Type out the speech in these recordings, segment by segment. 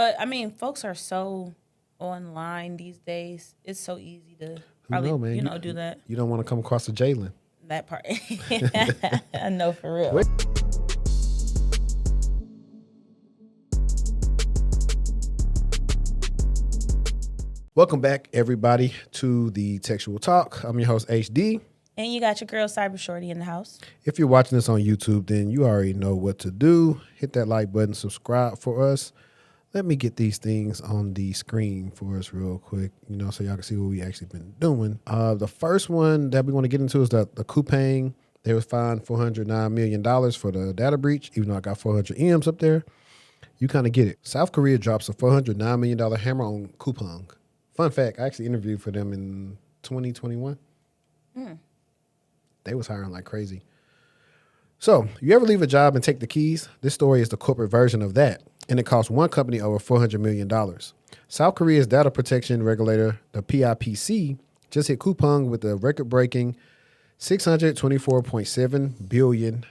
But I mean, folks are so online these days. It's so easy to probably, man. do that. You don't want to come across a Jalen. That part. I know for real. Wait. Welcome back, everybody, to the Techtual Talk. I'm your host, HD. And you got your girl CyberShortieee in the house. If you're watching this on YouTube, then you already know what to do. Hit that like button, subscribe for us. Let me get these things on the screen for us real quick, so y'all can see what we actually been doing. The first one that we want to get into is the Coupang. They was fined $409 million for the data breach, even though I got 400 M's up there. You kind of get it. South Korea drops a $409 million hammer on Coupang. Fun fact, I actually interviewed for them in 2021. They was hiring like crazy. So, you ever leave a job and take the keys? This story is the corporate version of that, and it cost one company over $400 million. South Korea's data protection regulator, the PIPC, just hit Coupang with a record-breaking $624.7 billion,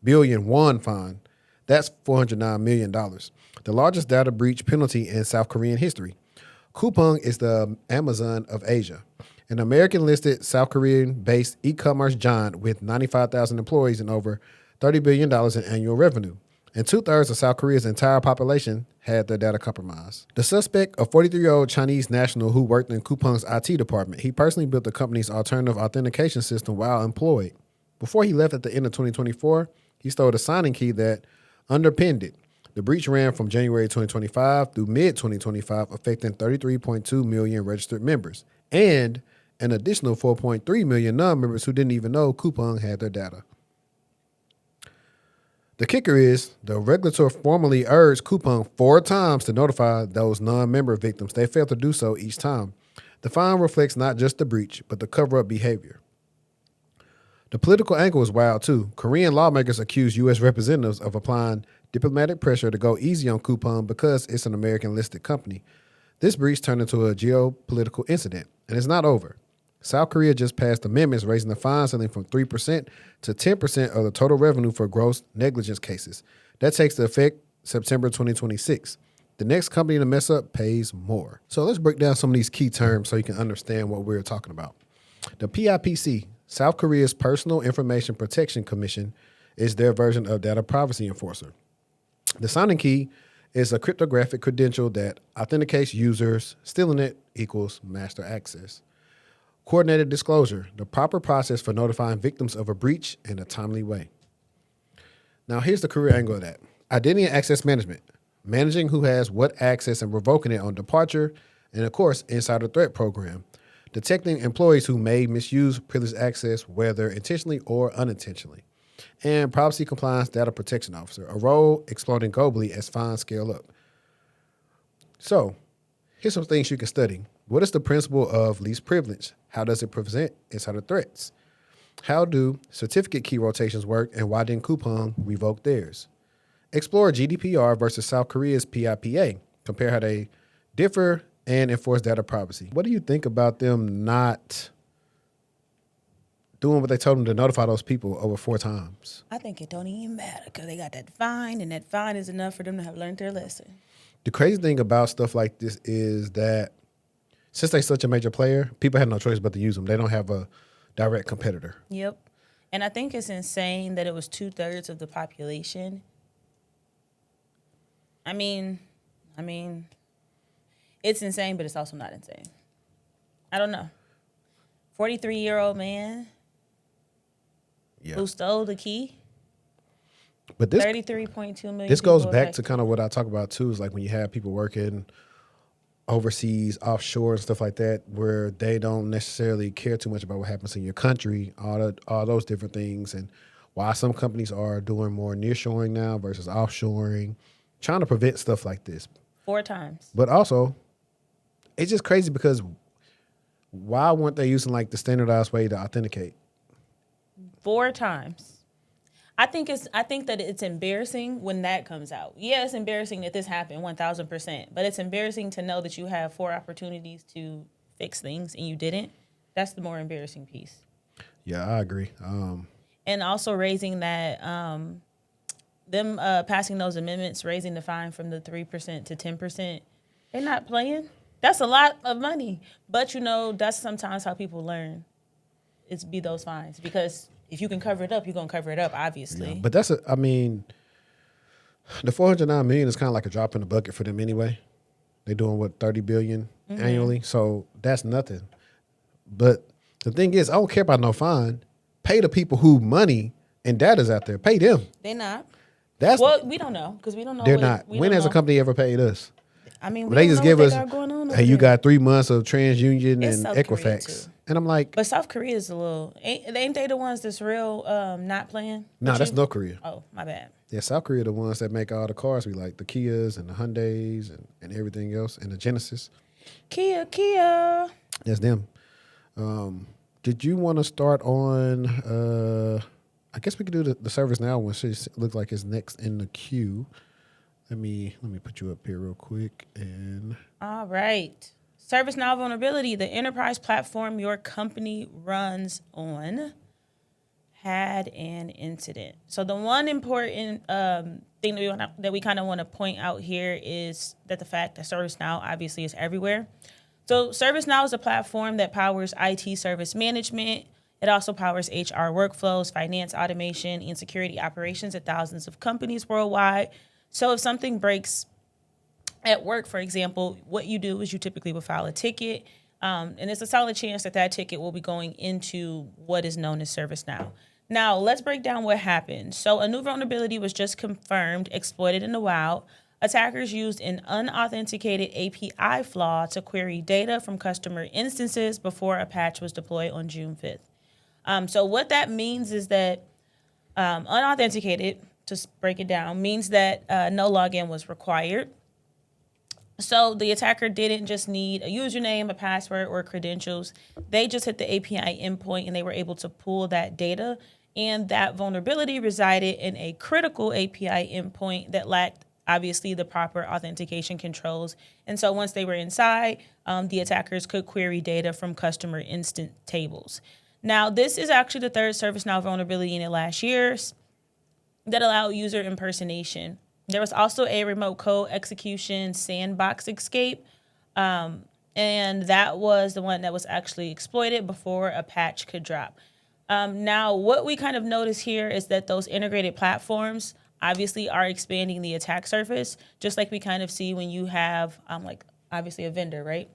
billion won fine. That's $409 million, the largest data breach penalty in South Korean history. Coupang is the Amazon of Asia, an American-listed South Korean-based e-commerce giant with 95,000 employees and over $30 billion in annual revenue. And 2/3 of South Korea's entire population had their data compromised. The suspect, a 43-year-old Chinese national who worked in Coupang's IT department, he personally built the company's alternative authentication system while employed. Before he left at the end of 2024, he stole the signing key that underpinned it. The breach ran from January 2025 through mid-2025, affecting 33.2 million registered members and an additional 4.3 million non-members who didn't even know Coupang had their data. The kicker is the regulator formally urged Coupang 4 times to notify those non-member victims. They failed to do so each time. The fine reflects not just the breach, but the cover-up behavior. The political angle is wild, too. Korean lawmakers accuse U.S. representatives of applying diplomatic pressure to go easy on Coupang because it's an American-listed company. This breach turned into a geopolitical incident, and it's not over. South Korea just passed amendments raising the fine ceiling from 3% to 10% of the total revenue for gross negligence cases. That takes effect September 2026. The next company to mess up pays more. So let's break down some of these key terms so you can understand what we're talking about. The PIPC, South Korea's Personal Information Protection Commission, is their version of data privacy enforcer. The signing key is a cryptographic credential that authenticates users. Stealing it equals master access. Coordinated disclosure, the proper process for notifying victims of a breach in a timely way. Now, here's the career angle of that. Identity and access management, managing who has what access and revoking it on departure, and of course, insider threat program, detecting employees who may misuse privileged access, whether intentionally or unintentionally, and privacy compliance data protection officer, a role exploding globally as fines scale up. So, here's some things you can study. What is the principle of least privilege? How does it prevent insider threats? How do certificate key rotations work, and why didn't Coupang revoke theirs? Explore GDPR versus South Korea's PIPA. Compare how they differ and enforce data privacy. What do you think about them not doing what they told them to notify those people over 4 times? I think it don't even matter because they got that fine, and that fine is enough for them to have learned their lesson. The crazy thing about stuff like this is that since they're such a major player, people have no choice but to use them. They don't have a direct competitor. Yep. And I think it's insane that it was 2/3 of the population. I mean, it's insane, but it's also not insane. I don't know. 43-year-old man who stole the key. But this 33.2 million. This goes back to kind of what I talk about too, is like when you have people working overseas, offshore, and stuff like that, where they don't necessarily care too much about what happens in your country, all those different things, and why some companies are doing more nearshoring now versus offshoring, trying to prevent stuff like this. 4 times. But also, it's just crazy because why weren't they using like the standardized way to authenticate? 4 times. I think that it's embarrassing when that comes out. Yeah, it's embarrassing that this happened 1,000%, but it's embarrassing to know that you have 4 opportunities to fix things and you didn't. That's the more embarrassing piece. Yeah, I agree. And also raising that them passing those amendments, raising the fine from the 3% to 10%, they're not playing. That's a lot of money. But, that's sometimes how people learn. It's be those fines. Because if you can cover it up, you're going to cover it up, obviously. Yeah, but the $409 million is kind of like a drop in the bucket for them anyway. They're doing, $30 billion annually? So that's nothing. But the thing is, I don't care about no fine. Pay the people who money and data's out there. Pay them. They're not. Well, we don't know because we don't know. They're not. When has a company ever paid us? I mean, they just give us, hey, you got 3 months of TransUnion and South Equifax. And I'm like. But South Korea is ain't they the ones that's real not playing? No, that's North Korea. Oh, my bad. Yeah, South Korea the ones that make all the cars. We like the Kias and the Hyundais and everything else, and the Genesis. Kia. That's them. Did you want to start on, I guess we could do the ServiceNow one. It looks like it's next in the queue. Let me put you up here real quick. And all right. ServiceNow vulnerability, the enterprise platform your company runs on, had an incident. So the one important thing that we kind of want to point out here is that the fact that ServiceNow obviously is everywhere. So ServiceNow is a platform that powers IT service management. It also powers HR workflows, finance automation, and security operations at thousands of companies worldwide. So if something breaks at work, for example, what you do is you typically will file a ticket, and it's a solid chance that ticket will be going into what is known as ServiceNow. Now, let's break down what happened. So a new vulnerability was just confirmed, exploited in the wild. Attackers used an unauthenticated API flaw to query data from customer instances before a patch was deployed on June 5th. So what that means is that unauthenticated, to break it down, means that no login was required. So the attacker didn't just need a username, a password, or credentials. They just hit the API endpoint and they were able to pull that data. And that vulnerability resided in a critical API endpoint that lacked, obviously, the proper authentication controls. And so once they were inside, the attackers could query data from customer instant tables. Now, this is actually the third ServiceNow vulnerability in the last years that allowed user impersonation. There was also a remote code execution sandbox escape, and that was the one that was actually exploited before a patch could drop. Now, what we kind of notice here is that those integrated platforms obviously are expanding the attack surface, just like we kind of see when you have, obviously a vendor, right?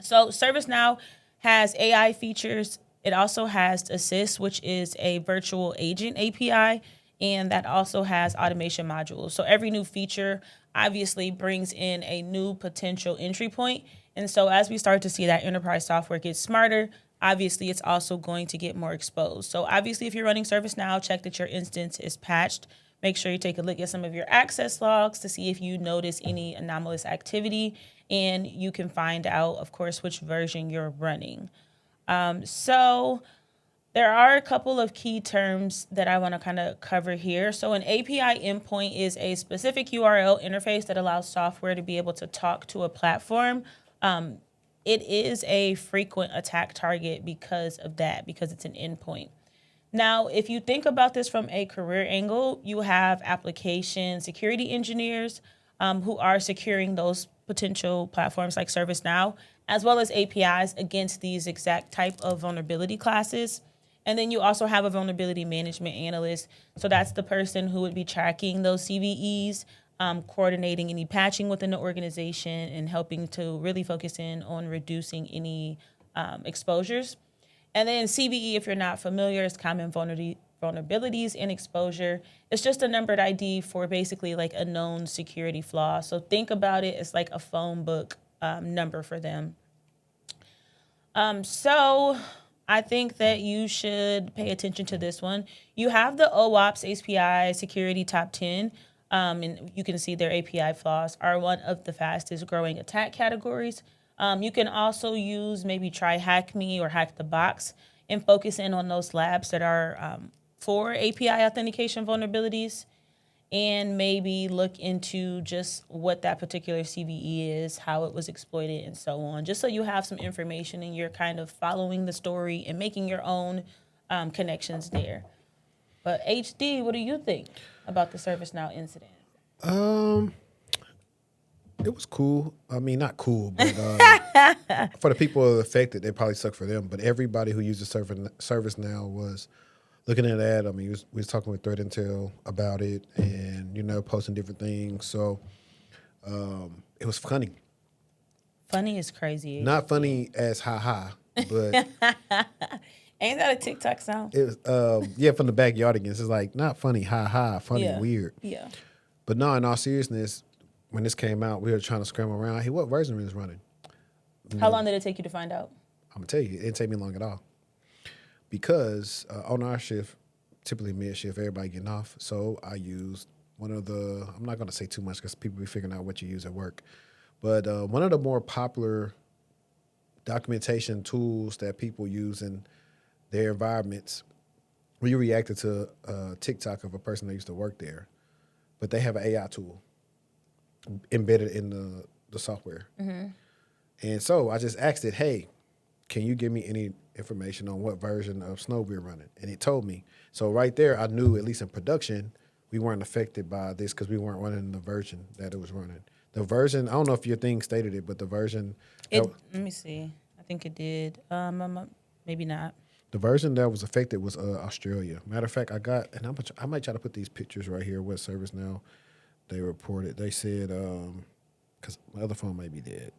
So ServiceNow has AI features. It also has Assist, which is a virtual agent API, and that also has automation modules. So every new feature obviously brings in a new potential entry point. And so as we start to see that enterprise software get smarter, obviously it's also going to get more exposed. So obviously if you're running ServiceNow, check that your instance is patched. Make sure you take a look at some of your access logs to see if you notice any anomalous activity. And you can find out, of course, which version you're running. So there are a couple of key terms that I want to kind of cover here. So an API endpoint is a specific URL interface that allows software to be able to talk to a platform. It is a frequent attack target because of that, because it's an endpoint. Now, if you think about this from a career angle, you have application security engineers who are securing those potential platforms like ServiceNow, as well as APIs against these exact type of vulnerability classes. And then you also have a vulnerability management analyst. So that's the person who would be tracking those CVEs, coordinating any patching within the organization, and helping to really focus in on reducing any exposures. And then CVE, if you're not familiar, is common vulnerabilities and exposure. It's just a numbered ID for basically like a known security flaw. So think about it as like a phone book number for them. So I think that you should pay attention to this one. You have the OWASP API Security Top 10, and you can see their API flaws are one of the fastest growing attack categories. You can also use maybe try Hack Me or Hack the Box and focus in on those labs that are for API authentication vulnerabilities, and maybe look into just what that particular CVE is, how it was exploited, and so on, just so you have some information and you're kind of following the story and making your own connections there. But HD, what do you think about the ServiceNow incident? It was cool. I mean, not cool, but for the people affected, it probably sucked for them. But everybody who uses ServiceNow was looking at that. I mean, we was talking with Threat Intel about it, and posting different things. So it was funny. Funny is crazy. Not funny as ha, but ain't that a TikTok sound? it was from the backyardigans. It's like not funny, ha, funny, weird. Yeah. But no, in all seriousness, when this came out, we were trying to scramble around. Hey, what version is running? How long did it take you to find out? I'm gonna tell you, it didn't take me long at all. Because on our shift, typically mid shift, everybody getting off. So I used one of the, I'm not gonna say too much because people be figuring out what you use at work. But one of the more popular documentation tools that people use in their environments, we reacted to a TikTok of a person that used to work there, but they have an AI tool embedded in the software. Mm-hmm. And so I just asked it, hey, can you give me any information on what version of Snow we're running? And it told me. So right there, I knew, at least in production, we weren't affected by this because we weren't running the version that it was running. The version, I don't know if your thing stated it, but the version. Let me see. I think it did. Maybe not. The version that was affected was Australia. Matter of fact, I might try to put these pictures right here, what ServiceNow they reported. They said, because my other phone might be dead.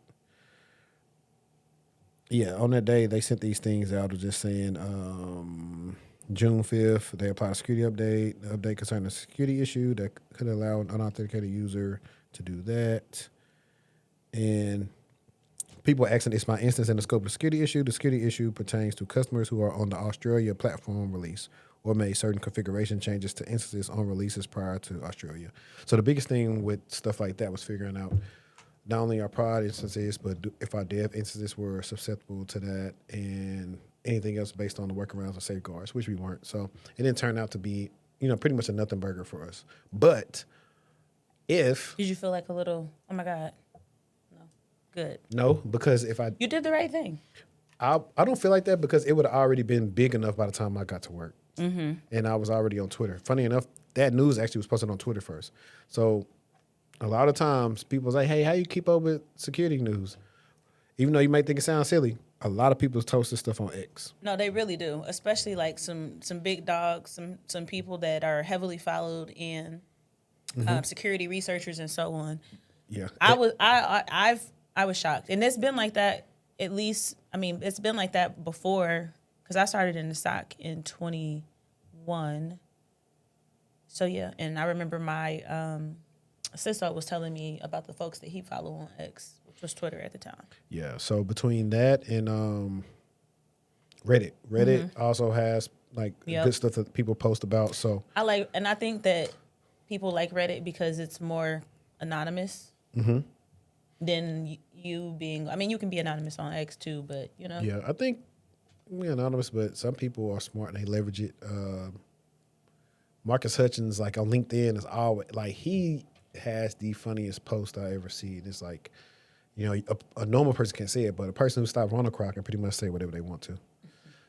Yeah, on that day, they sent these things out of just saying June 5th, they applied a security update, the update concerning a security issue that could allow an unauthenticated user to do that. And people are asking, is my instance in the scope of the security issue? The security issue pertains to customers who are on the Australia platform release or made certain configuration changes to instances on releases prior to Australia. So the biggest thing with stuff like that was figuring out not only our prod instances, but if our dev instances were susceptible to that and anything else based on the workarounds and safeguards, which we weren't. So it didn't turn out to be, pretty much a nothing burger for us. But did you feel like a little, oh my God, no, good. No, because you did the right thing. I don't feel like that because it would have already been big enough by the time I got to work. Mm-hmm. And I was already on Twitter. Funny enough, that news actually was posted on Twitter first. So a lot of times people say, hey, how you keep up with security news? Even though you might think it sounds silly, a lot of people toast this stuff on X. No, they really do, especially like some big dogs, some people that are heavily followed in security researchers and so on. Yeah. I was shocked. And it's been like that at least, it's been like that before because I started in the SOC in 21. So yeah, and I remember my CISO was telling me about the folks that he followed on X, which was Twitter at the time. Yeah, so between that and Reddit also has good stuff that people post about. So I think that people like Reddit because it's more anonymous than you being. You can be anonymous on X too, but Yeah, I think we're anonymous, but some people are smart and they leverage it. Marcus Hutchins, on LinkedIn, is always he has the funniest post I ever see. And it's a normal person can't say it, but a person who stopped Ronald Croc can pretty much say whatever they want to.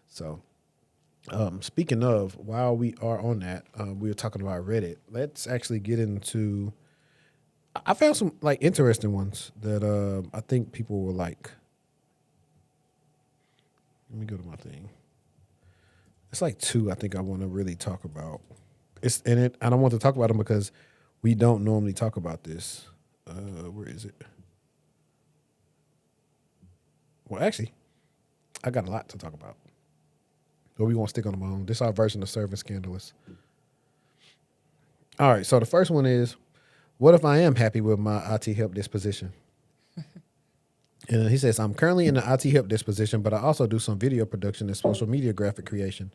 So, speaking of, while we are on that, we were talking about Reddit. Let's actually get into. I found some interesting ones that I think people will like. Let me go to my thing. It's two I think I want to really talk about. It's in it. I don't want to talk about them because we don't normally talk about this. Where is it? Well, actually, I got a lot to talk about. But we won't stick on them on. This is our version of Serving Scandalous. All right, so the first one is, what if I am happy with my IT help desk position? And he says, I'm currently in the IT help desk position, but I also do some video production and social media graphic creation.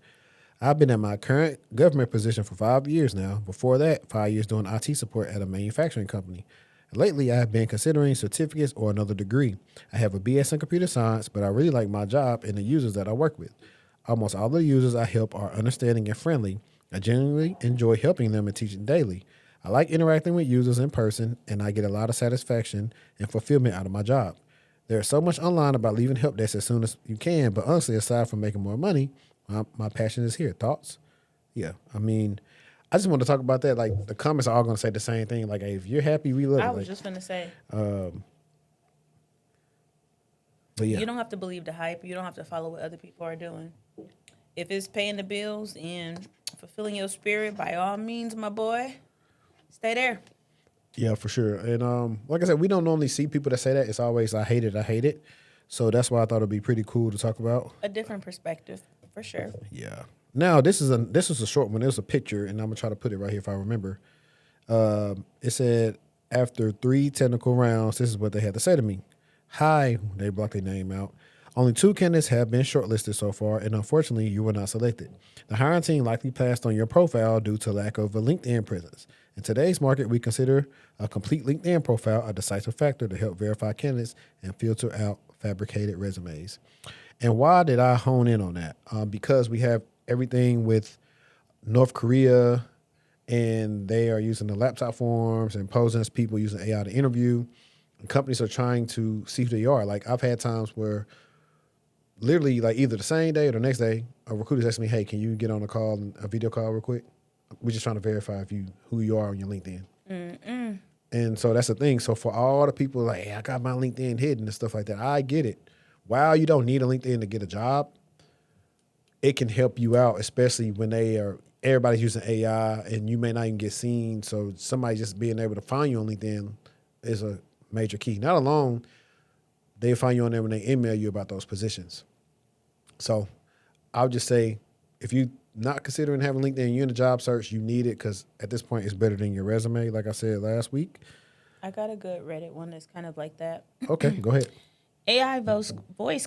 I've been at my current government position for 5 years now. Before that, 5 years doing IT support at a manufacturing company. Lately, I have been considering certificates or another degree. I have a BS in computer science, but I really like my job and the users that I work with. Almost all the users I help are understanding and friendly. I genuinely enjoy helping them and teaching daily. I like interacting with users in person, and I get a lot of satisfaction and fulfillment out of my job. There's so much online about leaving help desk as soon as you can, but honestly, aside from making more money, my passion is here. Thoughts? Yeah. I mean, I just want to talk about that. Like the comments are all going to say the same thing. Like, hey, if you're happy, we love it. I was Like, just gonna say, but yeah, you don't have to believe the hype. You don't have to follow what other people are doing. If it's paying the bills and fulfilling your spirit, by all means, my boy, stay there. yeah, for sure. And like I said, we don't normally see people that say that. It's always I hate it, I hate it. So that's why I thought it'd be pretty cool to talk about. A different perspective, for sure. Yeah. Now this was a short one. It was a picture, and I'm gonna try to put it right here if I remember. It said after 3 technical rounds, this is what they had to say to me. Hi, they blocked their name out. Only 2 candidates have been shortlisted so far, and unfortunately, you were not selected. The hiring team likely passed on your profile due to lack of a LinkedIn presence. In today's market, we consider a complete LinkedIn profile a decisive factor to help verify candidates and filter out fabricated resumes. And why did I hone in on that? Because we have everything with North Korea, and they are using the laptop forms and posing as people using AI to interview. And companies are trying to see who they are. Like I've had times where literally like either the same day or the next day, a recruiter's asking me, hey, can you get on a call, a video call real quick? We're just trying to verify who you are on your LinkedIn. Mm-mm. And so that's the thing. So for all the people like, hey, I got my LinkedIn hidden and stuff like that, I get it. While you don't need a LinkedIn to get a job, it can help you out, especially when everybody's using AI and you may not even get seen. So somebody just being able to find you on LinkedIn is a major key. Not alone, they find you on there when they email you about those positions. So I would just say, if you're not considering having LinkedIn, you're in a job search, you need it because at this point it's better than your resume, like I said last week. I got a good Reddit one that's kind of like that. Okay, go ahead. AI voice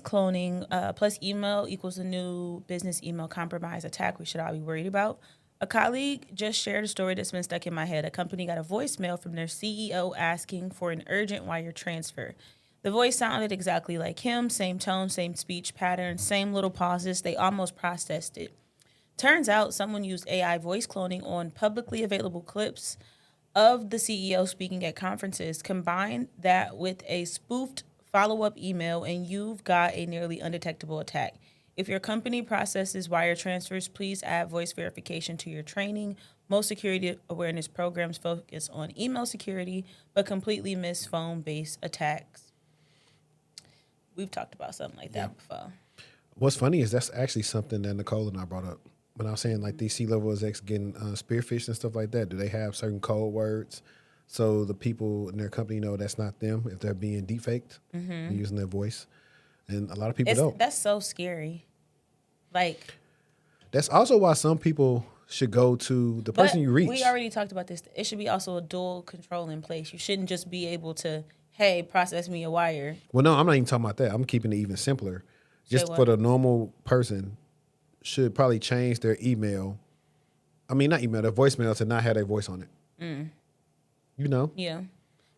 cloning plus email equals a new business email compromise attack we should all be worried about. A colleague just shared a story that's been stuck in my head. A company got a voicemail from their CEO asking for an urgent wire transfer. The voice sounded exactly like him, same tone, same speech pattern, same little pauses. They almost processed it. Turns out someone used AI voice cloning on publicly available clips of the CEO speaking at conferences. Combine that with a spoofed follow-up email, and you've got a nearly undetectable attack. If your company processes wire transfers, please add voice verification to your training. Most security awareness programs focus on email security, but completely miss phone-based attacks. We've talked about something like that before. What's funny is that's actually something that Nicole and I brought up. When I was saying like these C-level execs getting spearfished and stuff like that, do they have certain code words so the people in their company know that's not them if they're being deepfaked and using their voice? And a lot of people don't. That's so scary. Like, that's also why some people should go to the person you reach. We already talked about this. It should be also a dual control in place. You shouldn't just be able to, hey, process me a wire. Well, no, I'm not even talking about that. I'm keeping it even simpler. Just for the normal person, should probably change their email. I mean, not email, their voicemail to not have their voice on it. You know? Yeah.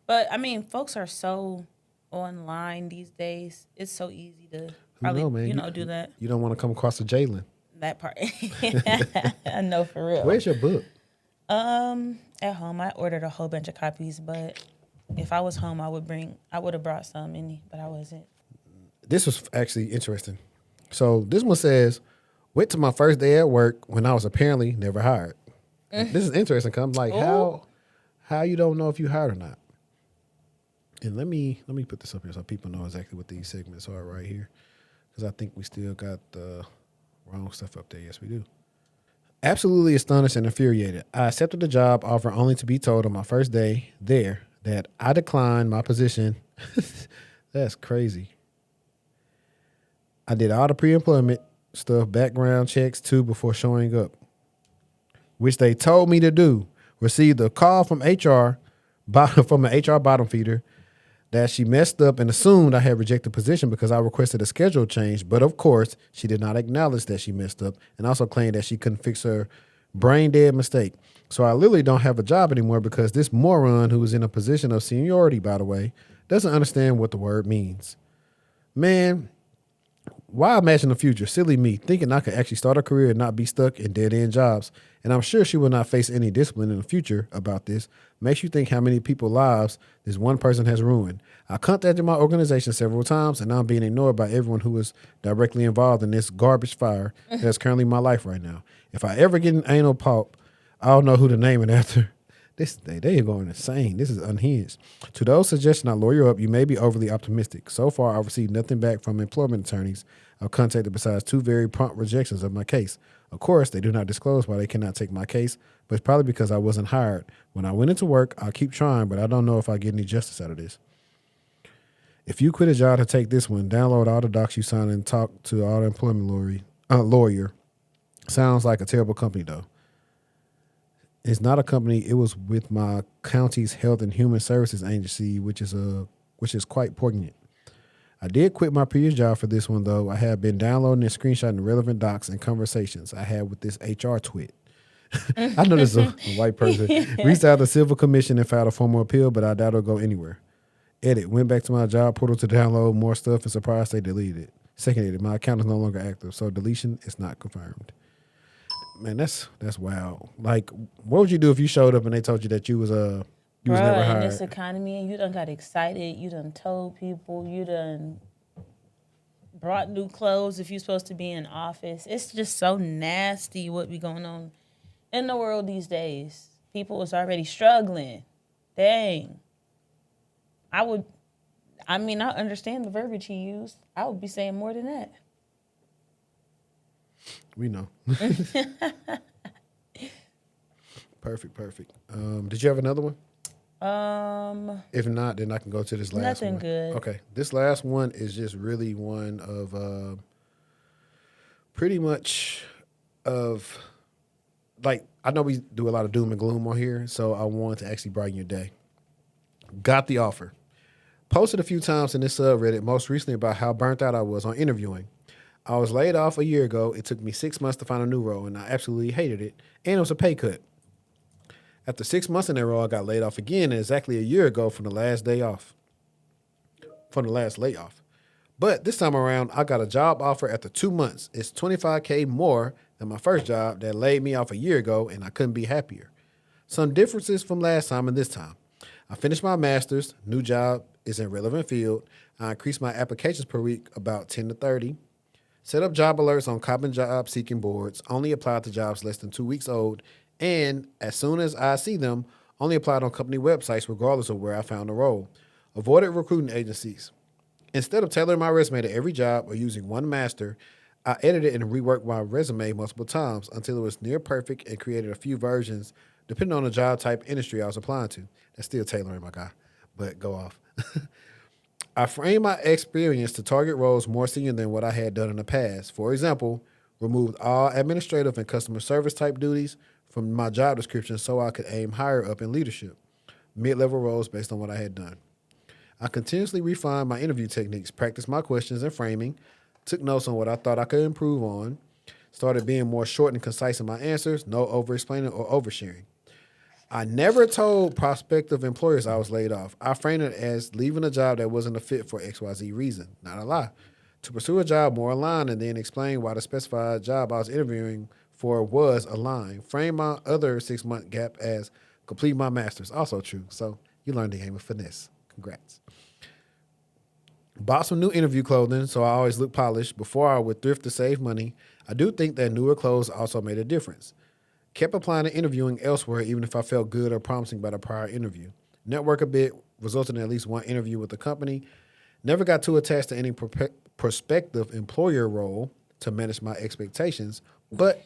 But, I mean, folks are so online these days. It's so easy to probably, do that. You don't want to come across a Jalen. That part. I know, for real. Where's your book? At home. I ordered a whole bunch of copies, but if I was home, I would have brought some in, but I wasn't. This was actually interesting. So this one says, went to my first day at work when I was apparently never hired. This is interesting because I'm like, how you don't know if you hired or not? And let me put this up here so people know exactly what these segments are right here, because I think we still got the wrong stuff up there. Yes, we do. Absolutely astonished and infuriated. I accepted the job offer only to be told on my first day there that I declined my position. That's crazy. I did all the pre-employment stuff, background checks too, before showing up, which they told me to do. Received a call from HR, from an HR bottom feeder, that she messed up and assumed I had rejected the position because I requested a schedule change. But of course, she did not acknowledge that she messed up and also claimed that she couldn't fix her brain dead mistake. So I literally don't have a job anymore because this moron, who is in a position of seniority, by the way, doesn't understand what the word means. Man, Why imagine the future? Silly me, thinking I could actually start a career and not be stuck in dead-end jobs. And I'm sure she will not face any discipline in the future about this. Makes you think how many people's lives this one person has ruined. I contacted my organization several times, and I'm being ignored by everyone who is directly involved in this garbage fire that's currently my life right now. If I ever get an anal pulp, I'll know who to name it after. They are going insane. This is unhinged. To those suggesting I lawyer up, you may be overly optimistic. So far, I've received nothing back from employment attorneys I've contacted besides 2 very prompt rejections of my case. Of course, they do not disclose why they cannot take my case, but it's probably because I wasn't hired. When I went into work, I'll keep trying, but I don't know if I get any justice out of this. If you quit a job to take this one, download all the docs you signed and talk to all the employment lawyer. Sounds like a terrible company, though. It's not a company. It was with my county's Health and Human Services Agency, which is quite poignant. I did quit my previous job for this one, though. I have been downloading and screenshotting relevant docs and conversations I had with this HR twit. I know this is a white person. Reached out to the Civil Commission and filed a formal appeal, but I doubt it'll go anywhere. Edit. Went back to my job portal to download more stuff and surprised they deleted it. Second edit. My account is no longer active, so deletion is not confirmed. Man, that's wild. Like, what would you do if you showed up and they told you that you was never hired? In this economy, and you done got excited, you done told people, you done brought new clothes if you're supposed to be in office. It's just so nasty what be going on in the world these days. People is already struggling. Dang. I understand the verbiage he used. I would be saying more than that. We know. Perfect. Did you have another one? If not, then I can go to this last one. Nothing good. Okay. This last one is just really one of pretty much of, like, I know we do a lot of doom and gloom on here, so I want to actually brighten your day. Got the offer. Posted a few times in this subreddit, most recently about how burnt out I was on interviewing. I was laid off a year ago. It took me 6 months to find a new role, and I absolutely hated it. And it was a pay cut. After 6 months in that role, I got laid off again exactly a year ago from the last layoff. But this time around, I got a job offer after 2 months. It's $25K more than my first job that laid me off a year ago, and I couldn't be happier. Some differences from last time and this time. I finished my master's. New job is in relevant field. I increased my applications per week about 10 to 30. Set up job alerts on common job seeking boards, only applied to jobs less than 2 weeks old, and as soon as I see them, only applied on company websites regardless of where I found a role. Avoided recruiting agencies. Instead of tailoring my resume to every job or using one master, I edited and reworked my resume multiple times until it was near perfect and created a few versions depending on the job type industry I was applying to. That's still tailoring, my guy, but go off. I framed my experience to target roles more senior than what I had done in the past. For example, removed all administrative and customer service type duties from my job description so I could aim higher up in leadership, mid-level roles based on what I had done. I continuously refined my interview techniques, practiced my questions and framing, took notes on what I thought I could improve on, started being more short and concise in my answers, no over-explaining or oversharing. I never told prospective employers I was laid off. I framed it as leaving a job that wasn't a fit for XYZ reason. Not a lie. To pursue a job more aligned and then explain why the specified job I was interviewing for was aligned. Frame my other 6-month gap as complete my master's. Also true. So you learned the game of finesse. Congrats. Bought some new interview clothing, so I always look polished. Before I would thrift to save money. I do think that newer clothes also made a difference. Kept applying to interviewing elsewhere even if I felt good or promising by the prior interview. Network a bit, resulted in at least one interview with the company. Never got too attached to any prospective employer role to manage my expectations, but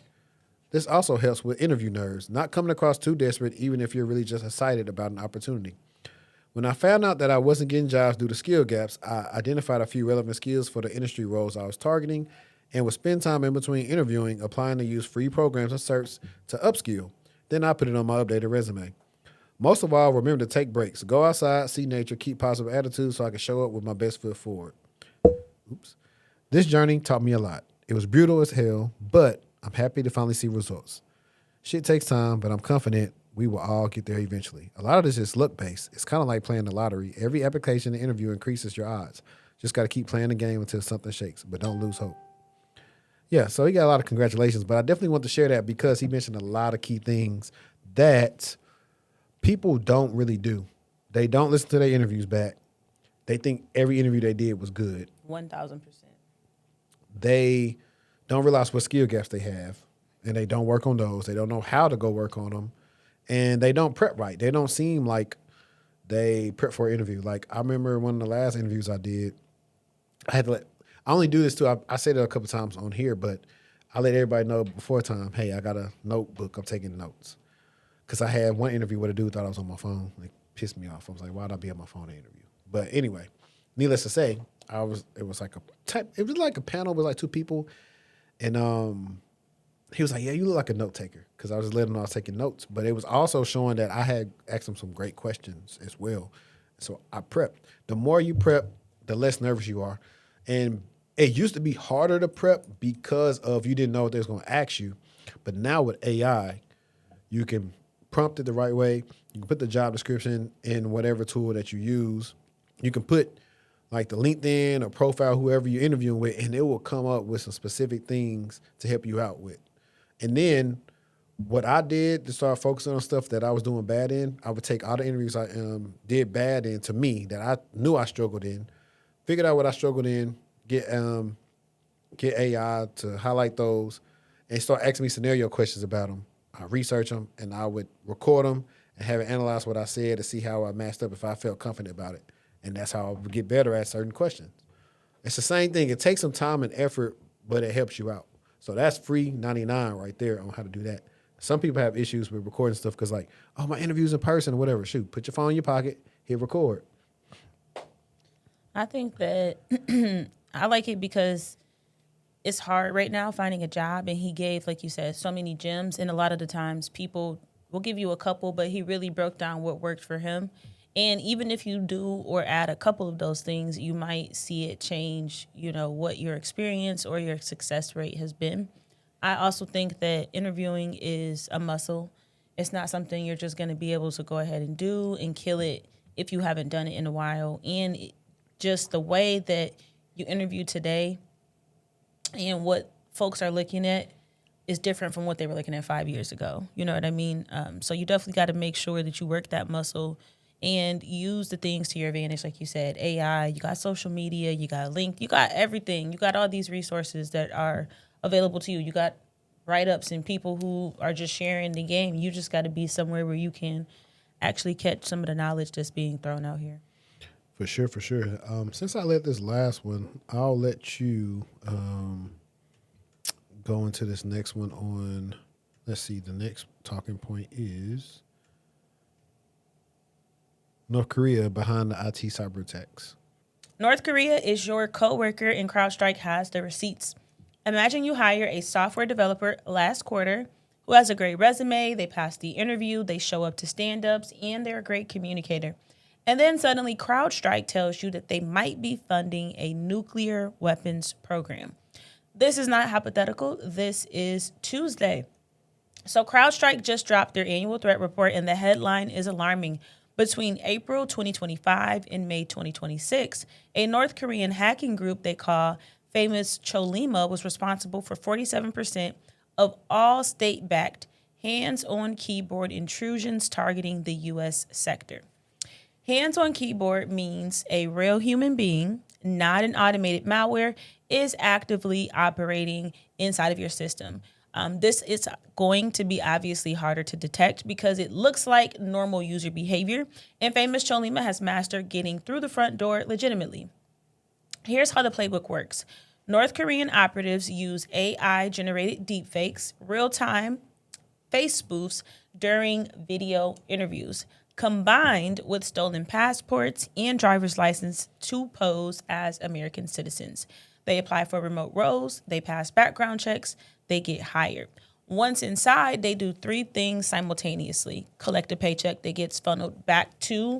this also helps with interview nerves, not coming across too desperate even if you're really just excited about an opportunity. When I found out that I wasn't getting jobs due to skill gaps, I identified a few relevant skills for the industry roles I was targeting and would spend time in between interviewing, applying to use free programs and certs to upskill. Then I put it on my updated resume. Most of all, remember to take breaks. Go outside, see nature, keep positive attitude so I can show up with my best foot forward. This journey taught me a lot. It was brutal as hell, but I'm happy to finally see results. Shit takes time, but I'm confident we will all get there eventually. A lot of this is luck-based. It's kind of like playing the lottery. Every application and interview increases your odds. Just got to keep playing the game until something shakes, but don't lose hope. Yeah, so he got a lot of congratulations, but I definitely want to share that because he mentioned a lot of key things that people don't really do. They don't listen to their interviews back. They think every interview they did was good. 1,000%. They don't realize what skill gaps they have, and they don't work on those. They don't know how to go work on them, and they don't prep right. They don't seem like they prep for an interview. Like, I remember one of the last interviews I did, I only do this too. I said it a couple times on here, but I let everybody know before time, hey, I got a notebook. I'm taking notes. Because I had one interview where the dude thought I was on my phone. It pissed me off. I was like, why'd I be on my phone in an interview? But anyway, needless to say, it was like a panel with like two people. And he was like, yeah, you look like a note taker. Because I was letting him know I was taking notes. But it was also showing that I had asked him some great questions as well. So I prepped. The more you prep, the less nervous you are. And it used to be harder to prep because of you didn't know what they was going to ask you. But now with AI, you can prompt it the right way. You can put the job description in whatever tool that you use. You can put like the LinkedIn or profile, whoever you're interviewing with, and it will come up with some specific things to help you out with. And then what I did to start focusing on stuff that I was doing bad in, I would take all the interviews I did bad in to me that I knew I struggled in, figured out what I struggled in, get AI to highlight those, and start asking me scenario questions about them. I research them, and I would record them and have it analyze what I said to see how I matched up if I felt confident about it. And that's how I would get better at certain questions. It's the same thing. It takes some time and effort, but it helps you out. So that's free 99 right there on how to do that. Some people have issues with recording stuff because like, oh, my interview's in person or whatever. Shoot, put your phone in your pocket, hit record. I think that I like it because it's hard right now finding a job, and he gave, like you said, so many gems, and a lot of the times people will give you a couple, but he really broke down what worked for him. And even if you do or add a couple of those things, you might see it change, what your experience or your success rate has been. I also think that interviewing is a muscle. It's not something you're just going to be able to go ahead and do and kill it if you haven't done it in a while. And just the way that you interview today and what folks are looking at is different from what they were looking at 5 years ago. You know what I mean? So you definitely got to make sure that you work that muscle and use the things to your advantage. Like you said, AI, you got social media, you got link, you got everything. You got all these resources that are available to you. You got write-ups and people who are just sharing the game. You just got to be somewhere where you can actually catch some of the knowledge that's being thrown out here. For sure, for sure. Since I let this last one, I'll let you go into this next one on, let's see, the next talking point is North Korea behind the IT cyber attacks. North Korea is your coworker and CrowdStrike has the receipts. Imagine you hire a software developer last quarter who has a great resume, they pass the interview, they show up to stand-ups, and they're a great communicator. And then suddenly CrowdStrike tells you that they might be funding a nuclear weapons program. This is not hypothetical. This is Tuesday. So CrowdStrike just dropped their annual threat report, and the headline is alarming. Between April 2025 and May 2026, a North Korean hacking group they call famous Chollima was responsible for 47% of all state-backed hands-on keyboard intrusions targeting the U.S. sector. Hands-on keyboard means a real human being, not an automated malware, is actively operating inside of your system. This is going to be obviously harder to detect because it looks like normal user behavior, and famous Chollima has mastered getting through the front door legitimately. Here's how the playbook works. North Korean operatives use AI-generated deepfakes, real-time face spoofs during video interviews, combined with stolen passports and driver's license to pose as American citizens. They apply for remote roles, they pass background checks, they get hired. Once inside, they do three things simultaneously. Collect a paycheck that gets funneled back to,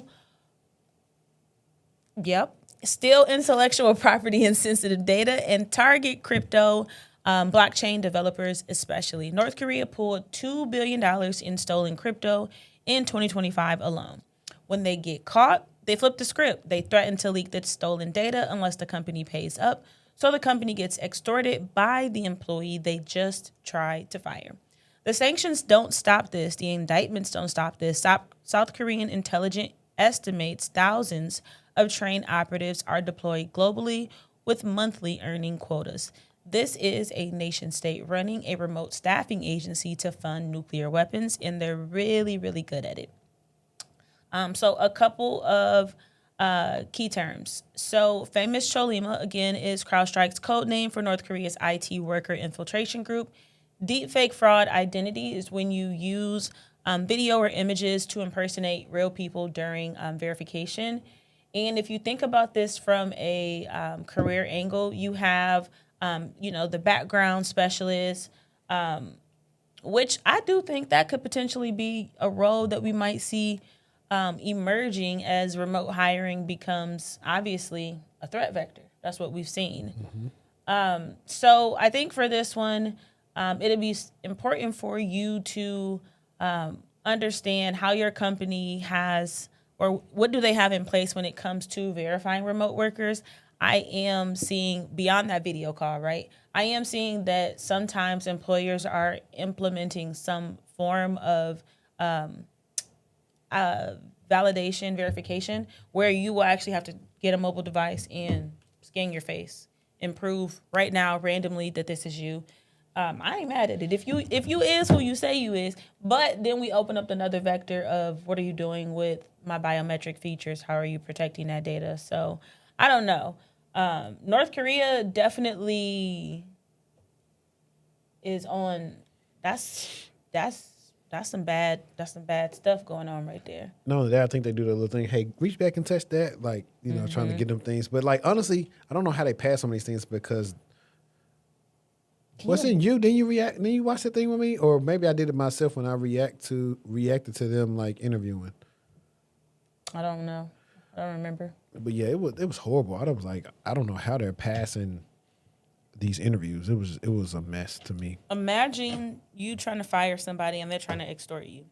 steal intellectual property and sensitive data, and target crypto blockchain developers especially. North Korea pulled $2 billion in stolen crypto in 2025 alone. When they get caught, They flip the script. They threaten to leak the stolen data unless the company pays up. So the company gets extorted by the employee they just tried to fire. The sanctions don't stop this. The indictments don't stop this. South Korean intelligence estimates thousands of trained operatives are deployed globally with monthly earning quotas. This is a nation state running a remote staffing agency to fund nuclear weapons, and they're really, really good at it. So a couple of key terms. So famous Chollima, again, is CrowdStrike's code name for North Korea's IT worker infiltration group. Deepfake fraud identity is when you use video or images to impersonate real people during verification. And if you think about this from a career angle, you have, the background specialist, which I do think that could potentially be a role that we might see emerging as remote hiring becomes obviously a threat vector. That's what we've seen. So I think for this one, it'll be important for you to understand how your company has, or what do they have in place when it comes to verifying remote workers. I am seeing beyond that video call, right? I am seeing that sometimes employers are implementing some form of validation, verification, where you will actually have to get a mobile device and scan your face and prove right now randomly that this is you. I ain't mad at it. If you is who you say you is, but then we open up another vector of what are you doing with my biometric features? How are you protecting that data? So I don't know. North Korea definitely is on. That's some bad stuff going on right there. Not only that, I think they do the little thing. Hey, reach back and touch that. Like, trying to get them things. But like, honestly, I don't know how they pass some of these things because what's in you? Didn't you react? Didn't you watch that thing with me? Or maybe I did it myself when I reacted to them like interviewing. I don't know. I don't remember. But yeah, it was horrible. I was like, I don't know how they're passing these interviews. It was a mess to me. Imagine you trying to fire somebody and they're trying to extort you.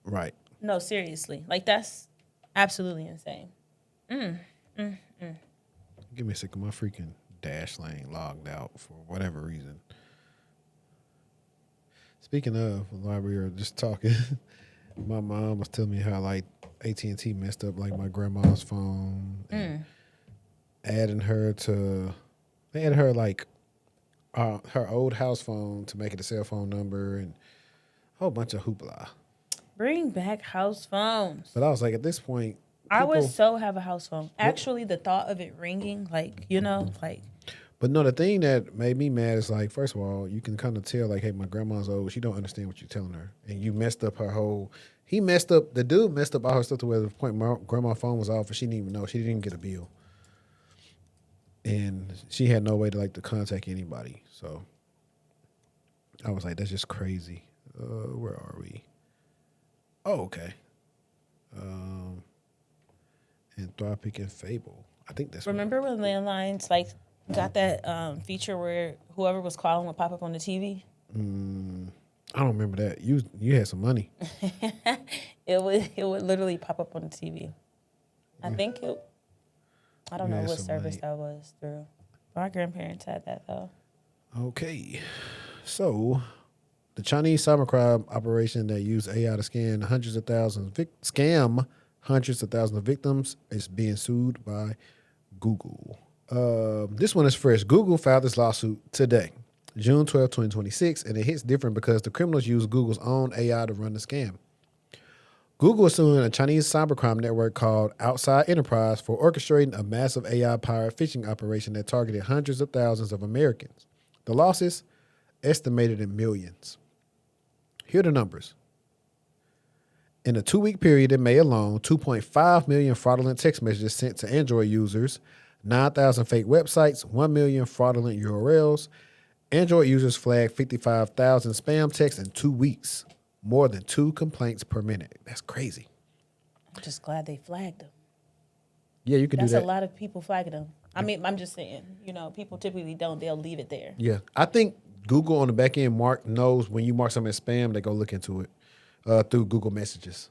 Right. No, seriously. Like, that's absolutely insane. Give me a second. My freaking dash lane logged out for whatever reason. Speaking of, while we were just talking, my mom was telling me how like AT&T messed up like my grandma's phone. Adding her to, they added her like her old house phone to make it a cell phone number and a whole bunch of hoopla. Bring back house phones. But I was like, at this point, I would so have a house phone. Actually, the thought of it ringing, like. But no, the thing that made me mad is like, first of all, you can kind of tell like, hey, my grandma's old. She don't understand what you're telling her, and you messed up her whole. The dude messed up all her stuff to where the point my grandma's phone was off, and she didn't even know. She didn't even get a bill. And she had no way to to contact anybody. So I was like, that's just crazy. Where are we? Oh, okay. Anthropic Fable. I think that's. Remember when landlines got that feature where whoever was calling would pop up on the TV? I don't remember that. You had some money. It would literally pop up on the TV. I think it. I don't know what service that was through. My grandparents had that though. Okay, so the Chinese cybercrime operation that used AI to scam hundreds of thousands of victims is being sued by Google. This one is fresh. Google filed this lawsuit today, June 12, 2026, and it hits different because the criminals use Google's own AI to run the scam. Google is suing a Chinese cybercrime network called Outside Enterprise for orchestrating a massive AI-powered phishing operation that targeted hundreds of thousands of Americans. The losses estimated in millions. Here are the numbers. In a 2-week period in May alone, 2.5 million fraudulent text messages sent to Android users, 9,000 fake websites, 1 million fraudulent URLs. Android users flagged 55,000 spam texts in 2 weeks. More than 2 complaints per minute. That's crazy. I'm just glad they flagged them. Yeah, you can do that. That's a lot of people flagging them. I mean, I'm just saying, people typically don't. They'll leave it there. Yeah. I think Google on the back end knows when you mark something as spam, they go look into it through Google Messages.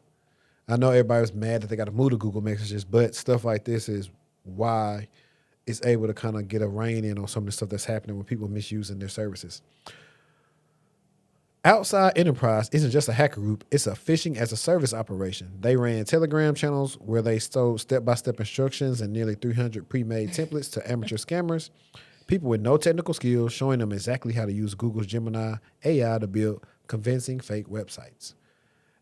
I know everybody was mad that they got to move to Google Messages, but stuff like this is why it's able to kind of get a rein in on some of the stuff that's happening when people misusing their services. Outside Enterprise isn't just a hacker group, it's a phishing as a service operation. They ran Telegram channels where they stole step-by-step instructions and nearly 300 pre-made templates to amateur scammers, people with no technical skills, showing them exactly how to use Google's Gemini AI to build convincing fake websites.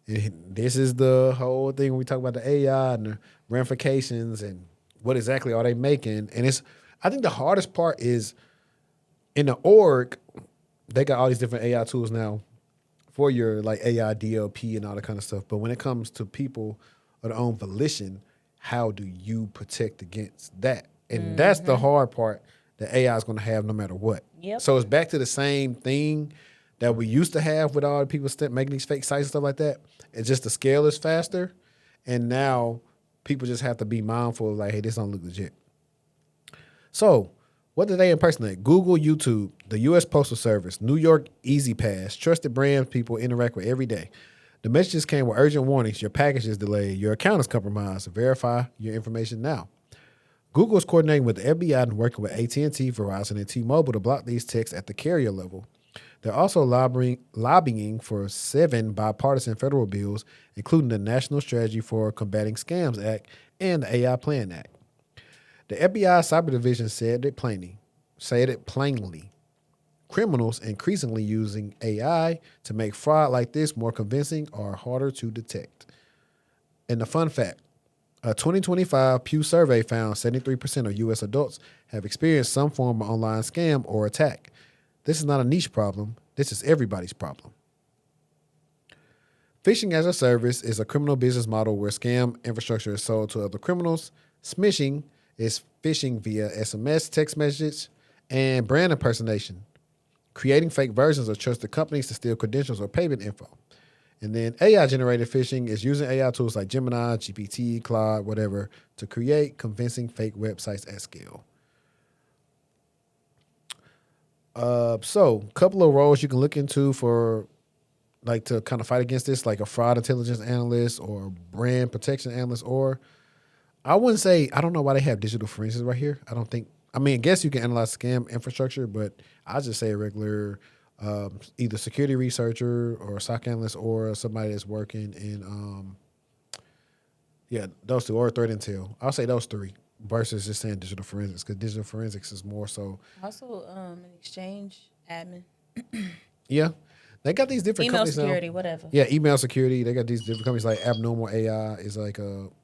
And this is the whole thing when we talk about the AI and the ramifications and what exactly are they making. And I think the hardest part is in the org, they got all these different AI tools now for your like AI DLP and all that kind of stuff. But when it comes to people of their own volition, how do you protect against that? And that's the hard part that AI is going to have no matter what. Yep. So it's back to the same thing that we used to have with all the people making these fake sites and stuff like that. It's just the scale is faster. And now people just have to be mindful of like, hey, this don't look legit. So what did they impersonate? Google, YouTube, the U.S. Postal Service, New York Easy Pass, trusted brands people interact with every day. The messages came with urgent warnings. Your package is delayed. Your account is compromised. Verify your information now. Google is coordinating with the FBI and working with AT&T, Verizon, and T-Mobile to block these texts at the carrier level. They're also lobbying for 7 bipartisan federal bills, including the National Strategy for Combating Scams Act and the AI Plan Act. The FBI Cyber Division said it plainly. Criminals increasingly using AI to make fraud like this more convincing or harder to detect. And the fun fact, a 2025 Pew survey found 73% of U.S. adults have experienced some form of online scam or attack. This is not a niche problem. This is everybody's problem. Phishing as a service is a criminal business model where scam infrastructure is sold to other criminals. Smishing is phishing via SMS, text message, and brand impersonation, creating fake versions of trusted companies to steal credentials or payment info. And then AI-generated phishing is using AI tools like Gemini, GPT, Claude, whatever, to create convincing fake websites at scale. So a couple of roles you can look into for like to kind of fight against this, like a fraud intelligence analyst or brand protection analyst, or I wouldn't say, I don't know why they have digital forensics right here. I guess you can analyze scam infrastructure, but I just say a regular either security researcher or a SOC analyst or somebody that's working in, those two, or threat intel. I'll say those 3 versus just saying digital forensics, because digital forensics is more so. Also, an exchange admin. Yeah. They got these different Email companies security, now. whatever. Yeah, email security. They got these different companies like Abnormal AI is like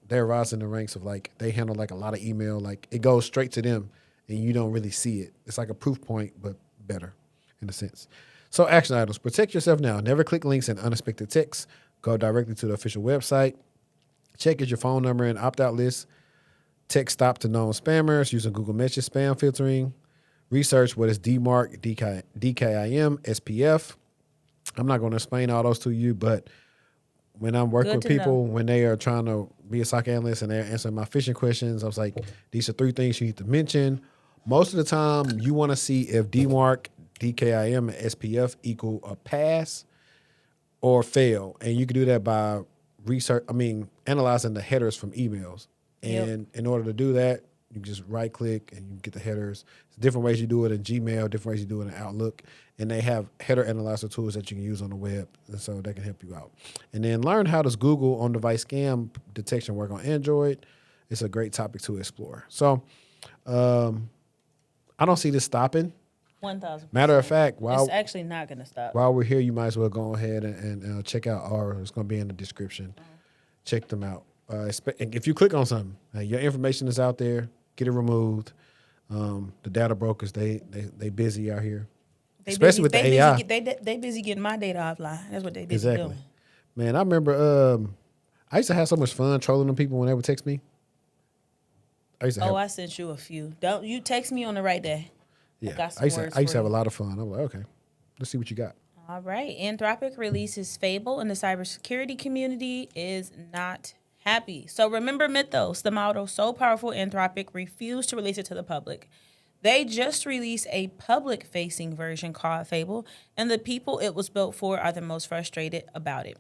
they're rising the ranks of like they handle like a lot of email. Like it goes straight to them and you don't really see it. It's like a proof point, but better in a sense. So action items. Protect yourself now. Never click links in unexpected texts. Go directly to the official website. Check is your phone number and opt-out list. Text stop to known spammers using Google Message spam filtering. Research what is DMARC, DKIM, SPF. I'm not going to explain all those to you, but when I'm working with people, when they are trying to be a SOC analyst and they're answering my phishing questions, I was like, these are 3 things you need to mention. Most of the time, you want to see if DMARC, DKIM, and SPF equal a pass or fail. And you can do that by analyzing the headers from emails. And in order to do that, you just right click and you get the headers. There's different ways you do it in Gmail, different ways you do it in Outlook. And they have header analyzer tools that you can use on the web. And so that can help you out. And then learn how does Google on-device scam detection work on Android. It's a great topic to explore. So I don't see this stopping. 1,000%. Matter of fact, it's actually not going to stop. While we're here, you might as well go ahead and check out ours. It's going to be in the description. Check them out. If you click on something, your information is out there. Get it removed. The data brokers, they busy out here, especially with the AI. They busy getting my data offline. That's what they busy doing. Man, I remember I used to have so much fun trolling them people when they would text me. I sent you a few. Don't you text me on the right day? Yeah, I used to have a lot of fun. I'm like, okay, let's see what you got. All right. Anthropic releases Fable, and the cybersecurity community is not happy. So remember Mythos, the model so powerful Anthropic refused to release it to the public. They just released a public-facing version called Fable, and the people it was built for are the most frustrated about it.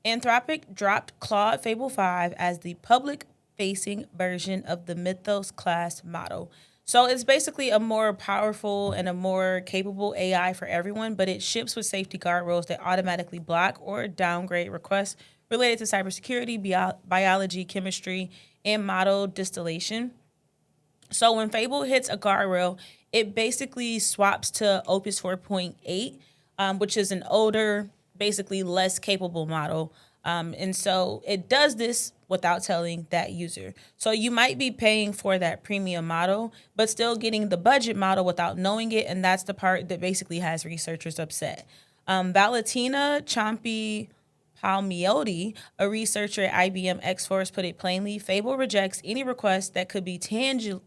Anthropic dropped Claude Fable 5 as the public-facing version of the Mythos class model. So it's basically a more powerful and a more capable AI for everyone, but it ships with safety guardrails that automatically block or downgrade requests related to cybersecurity, biology, chemistry, and model distillation. So when Fable hits a guardrail, it basically swaps to Opus 4.8, which is an older, basically less capable model. And so it does this without telling that user. So you might be paying for that premium model, but still getting the budget model without knowing it. And that's the part that basically has researchers upset. Valentina Ciampi Palmiotti, a researcher at IBM X-Force, put it plainly: Fable rejects any request that could be tangentially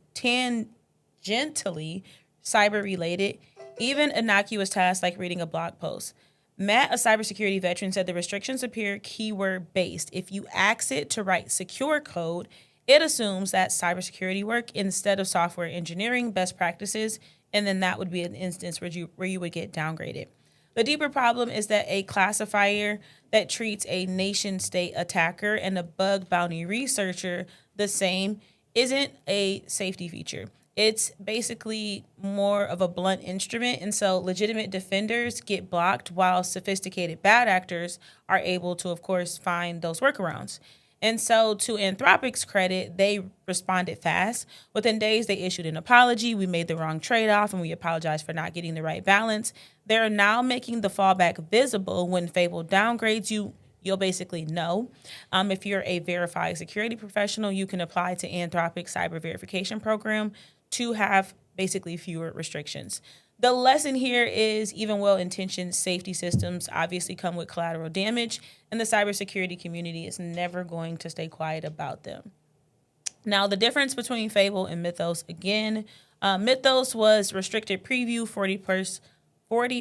cyber related, even innocuous tasks like reading a blog post. Matt, a cybersecurity veteran, said the restrictions appear keyword based. If you ask it to write secure code, it assumes that's cybersecurity work instead of software engineering best practices, and then that would be an instance where you would get downgraded. The deeper problem is that a classifier that treats a nation state attacker and a bug bounty researcher the same isn't a safety feature. It's basically more of a blunt instrument. And so legitimate defenders get blocked while sophisticated bad actors are able to, of course, find those workarounds. And so to Anthropic's credit, they responded fast. Within days, they issued an apology. We made the wrong trade-off, and we apologize for not getting the right balance. They're now making the fallback visible. When Fable downgrades you, you'll basically know. If you're a verified security professional, you can apply to Anthropic's cyber verification program to have basically fewer restrictions. The lesson here is even well-intentioned safety systems obviously come with collateral damage, and the cybersecurity community is never going to stay quiet about them. Now, the difference between Fable and Mythos, again, Mythos was restricted preview, 40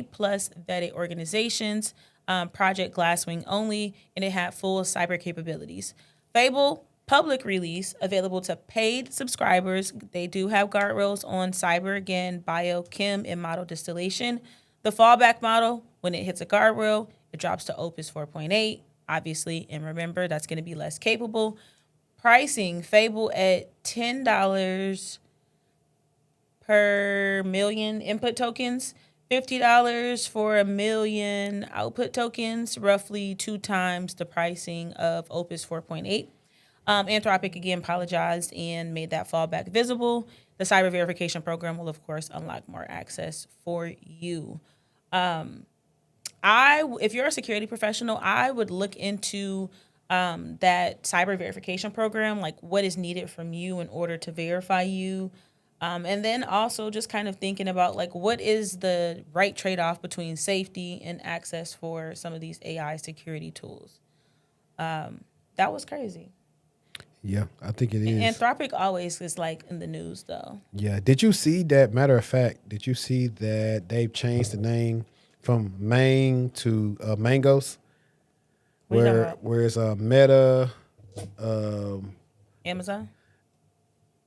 plus vetted organizations, Project Glasswing only, and it had full cyber capabilities. Fable, public release, available to paid subscribers. They do have guardrails on cyber, again, biochem, and model distillation. The fallback model, when it hits a guardrail, it drops to Opus 4.8, obviously, and remember, that's going to be less capable. Pricing, Fable at $10 per million input tokens, $50 for 1 million output tokens, roughly 2 times the pricing of Opus 4.8. Anthropic again apologized and made that fallback visible. The cyber verification program will, of course, unlock more access for you. If you're a security professional, I would look into that cyber verification program, like what is needed from you in order to verify you. And then also just kind of thinking about like what is the right trade-off between safety and access for some of these AI security tools. That was crazy. Yeah, I think it is. Anthropic always is like in the news though. Yeah. Did you see that? Matter of fact, did you see that they've changed the name from Mang to Mangos? Where it's Meta, Amazon?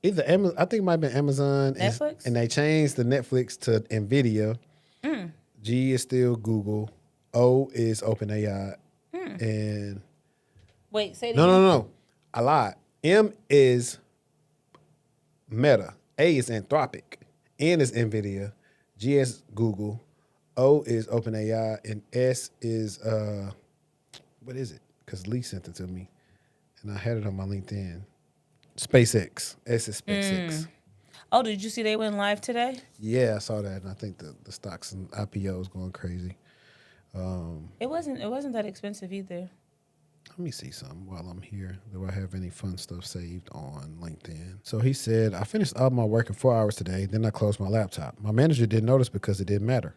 Either Amazon, I think it might have been Amazon. Netflix? And they changed the Netflix to NVIDIA. G is still Google. O is OpenAI. And wait, say it again. No. I lied. M is Meta. A is Anthropic. N is NVIDIA. G is Google. O is OpenAI. And S is, what is it? Because Lee sent it to me. And I had it on my LinkedIn. SpaceX. S is SpaceX. Oh, did you see they went live today? Yeah, I saw that. And I think the stocks and IPOs going crazy. It wasn't that expensive either. Let me see something while I'm here. Do I have any fun stuff saved on LinkedIn? So he said, I finished all my work in 4 hours today. Then I closed my laptop. My manager didn't notice because it didn't matter.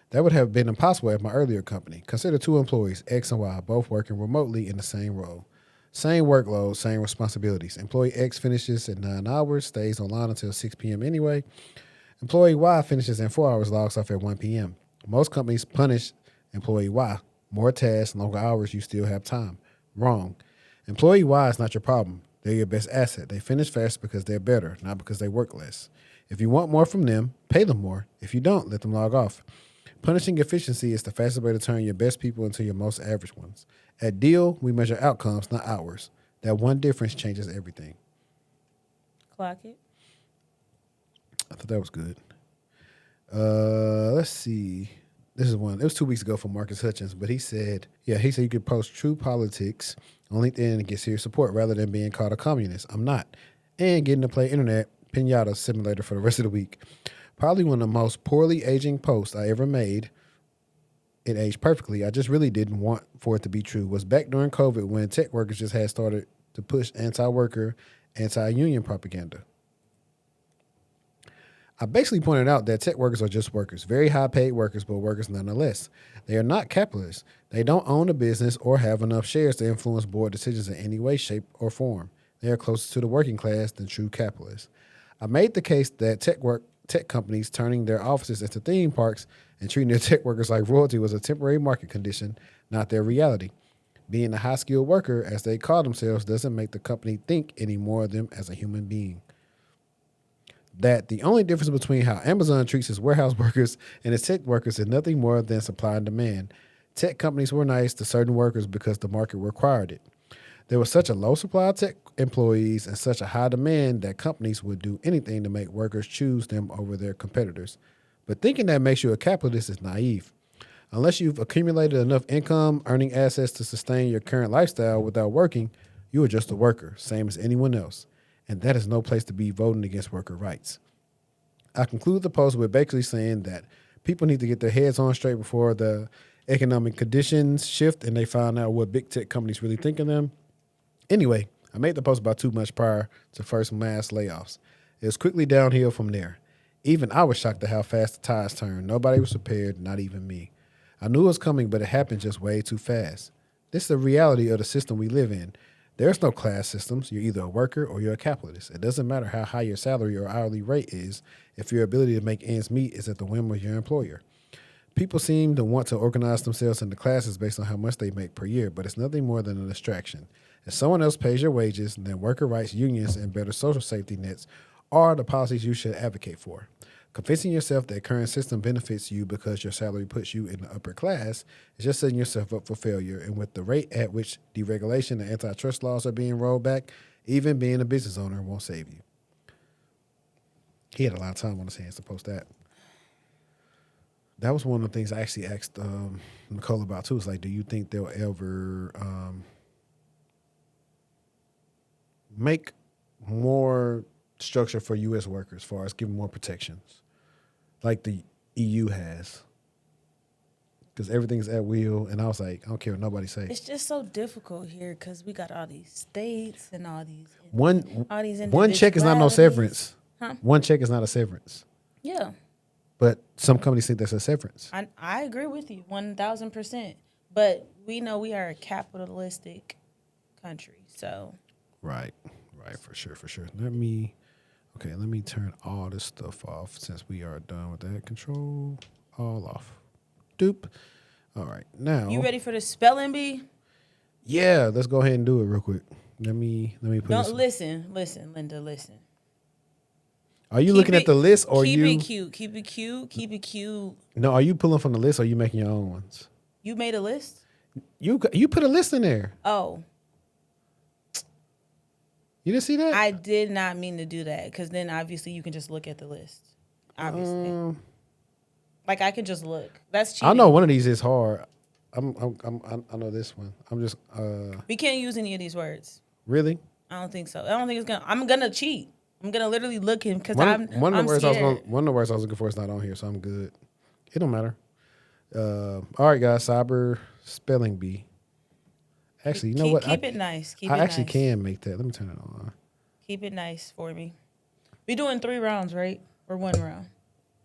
That would have been impossible at my earlier company. Consider 2 employees, X and Y, both working remotely in the same role. Same workload, same responsibilities. Employee X finishes at 9 hours, stays online until 6 p.m. anyway. Employee Y finishes in 4 hours, logs off at 1 p.m. Most companies punish employee Y. More tasks, longer hours, you still have time. Wrong. Employee Y is not your problem. They're your best asset. They finish fast because they're better, not because they work less. If you want more from them, pay them more. If you don't, let them log off. Punishing efficiency is the fastest way to turn your best people into your most average ones. At Deal, we measure outcomes, not hours. That one difference changes everything. Clock it. I thought that was good. Let's see. This is one. It was 2 weeks ago from Marcus Hutchins, but he said you could post true politics on LinkedIn and get serious support rather than being called a communist. I'm not. And getting to play Internet Pinata Simulator for the rest of the week. Probably one of the most poorly aging posts I ever made. It aged perfectly. I just really didn't want for it to be true. Was back during COVID when tech workers just had started to push anti-worker, anti-union propaganda. I basically pointed out that tech workers are just workers, very high-paid workers, but workers nonetheless. They are not capitalists. They don't own a business or have enough shares to influence board decisions in any way, shape, or form. They are closer to the working class than true capitalists. I made the case that tech companies turning their offices into theme parks and treating their tech workers like royalty was a temporary market condition, not their reality. Being a high-skilled worker, as they call themselves, doesn't make the company think any more of them as a human being. That the only difference between how Amazon treats its warehouse workers and its tech workers is nothing more than supply and demand. Tech companies were nice to certain workers because the market required it. There was such a low supply of tech employees and such a high demand that companies would do anything to make workers choose them over their competitors. But thinking that makes you a capitalist is naive. Unless you've accumulated enough income, earning assets to sustain your current lifestyle without working, you are just a worker, same as anyone else. And that is no place to be voting against worker rights. I conclude the post with basically saying that people need to get their heads on straight before the economic conditions shift and they find out what big tech companies really think of them. Anyway, I made the post about 2 months prior to first mass layoffs. It was quickly downhill from there. Even I was shocked at how fast the tides turned. Nobody was prepared, not even me. I knew it was coming, but it happened just way too fast. This is the reality of the system we live in. There's no class systems. You're either a worker or you're a capitalist. It doesn't matter how high your salary or hourly rate is if your ability to make ends meet is at the whim of your employer. People seem to want to organize themselves into classes based on how much they make per year, but it's nothing more than a distraction. If someone else pays your wages, then worker rights, unions, and better social safety nets are the policies you should advocate for. Convincing yourself that current system benefits you because your salary puts you in the upper class is just setting yourself up for failure. And with the rate at which deregulation and antitrust laws are being rolled back, even being a business owner won't save you. He had a lot of time on his hands to post that. That was one of the things I actually asked Nicole about too. It's like, do you think they'll ever make more structure for U.S. workers as far as giving more protections like the EU has? Because everything's at will. And I was like, I don't care what nobody say. It's just so difficult here because we got all these states and all these one check is not no severance. Huh? One check is not a severance. Yeah. But some companies think that's a severance. I agree with you 1,000%. But we know we are a capitalistic country, so. Right, for sure. Let me turn all this stuff off since we are done with that. Control all off. Doop. All right, now. You ready for the spelling bee? Yeah, let's go ahead and do it real quick. Let me put. Don't listen, Linda. Listen. Are you looking at the list or keep you? Keep it cute. No, are you pulling from the list or are you making your own ones? You made a list? You put a list in there. Oh. You didn't see that? I did not mean to do that because then obviously you can just look at the list. Obviously. Like I can just look. That's cheating. I know one of these is hard. I know this one. I'm just We can't use any of these words. Really? I don't think so. I don't think it's I'm gonna cheat. I'm gonna literally look him because one of the words scared. one of the words I was looking for is not on here, so I'm good. It don't matter. All right, guys. Cyber spelling bee. Actually, you know what? Keep it nice. I actually can make that. Let me turn it on. Keep it nice for me. We doing 3 rounds, right? Or 1 round?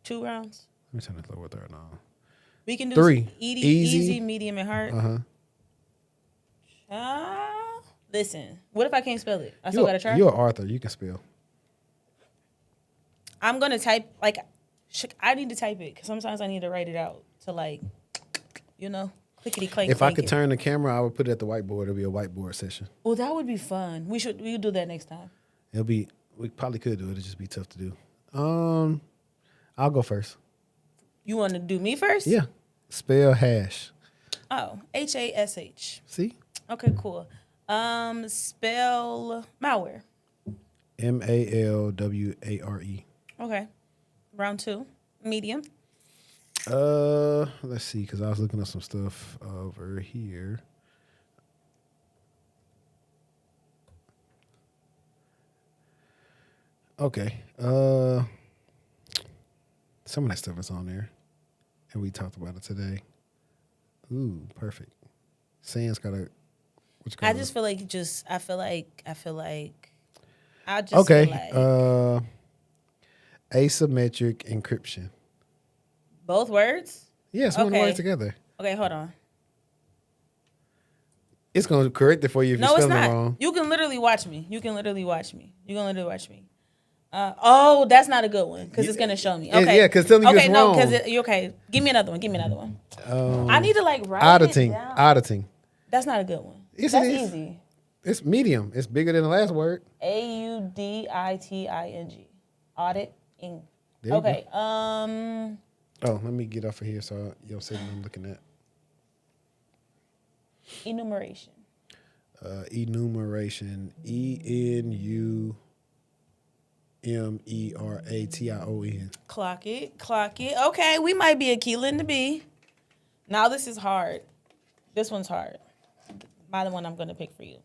2 rounds? Let me turn it lower third on. We can do 3. Easy, medium, and hard. Listen, what if I can't spell it? I still gotta try. You're Arthur. You can spell. I'm gonna type I need to type it because sometimes I need to write it out to clickety clank. If I could turn the camera, I would put it at the whiteboard. It'll be a whiteboard session. Well, that would be fun. We'll do that next time. We probably could do it. It'd just be tough to do. I'll go first. You want to do me first? Yeah. Spell hash. Oh, HASH. See? Okay, cool. Spell malware. MALWARE. Okay. Round 2. Medium. Let's see, because I was looking at some stuff over here. Okay. Some of that stuff is on there. And we talked about it today. Ooh, perfect. Sam's got a I just feel like I feel like asymmetric encryption. Both words? Yes, one word together. Okay, hold on. It's going to correct it for you if you're spelling it wrong. You can literally watch me. Oh, that's not a good one because it's going to show me. Okay. Yeah, because telling you it's wrong. Okay. Give me another one. I need to write auditing. it down. Auditing. That's not a good one. Yes, that's it is. easy. It's medium. It's bigger than the last word. AUDITING. Auditing. Okay. Go. Oh, let me get off of here so you'll see what I'm looking at. Enumeration. Enumeration. ENUMERATION. Clock it. Okay, we might be a kilo in the B. Now this is hard. This one's hard. The one I'm going to pick for you.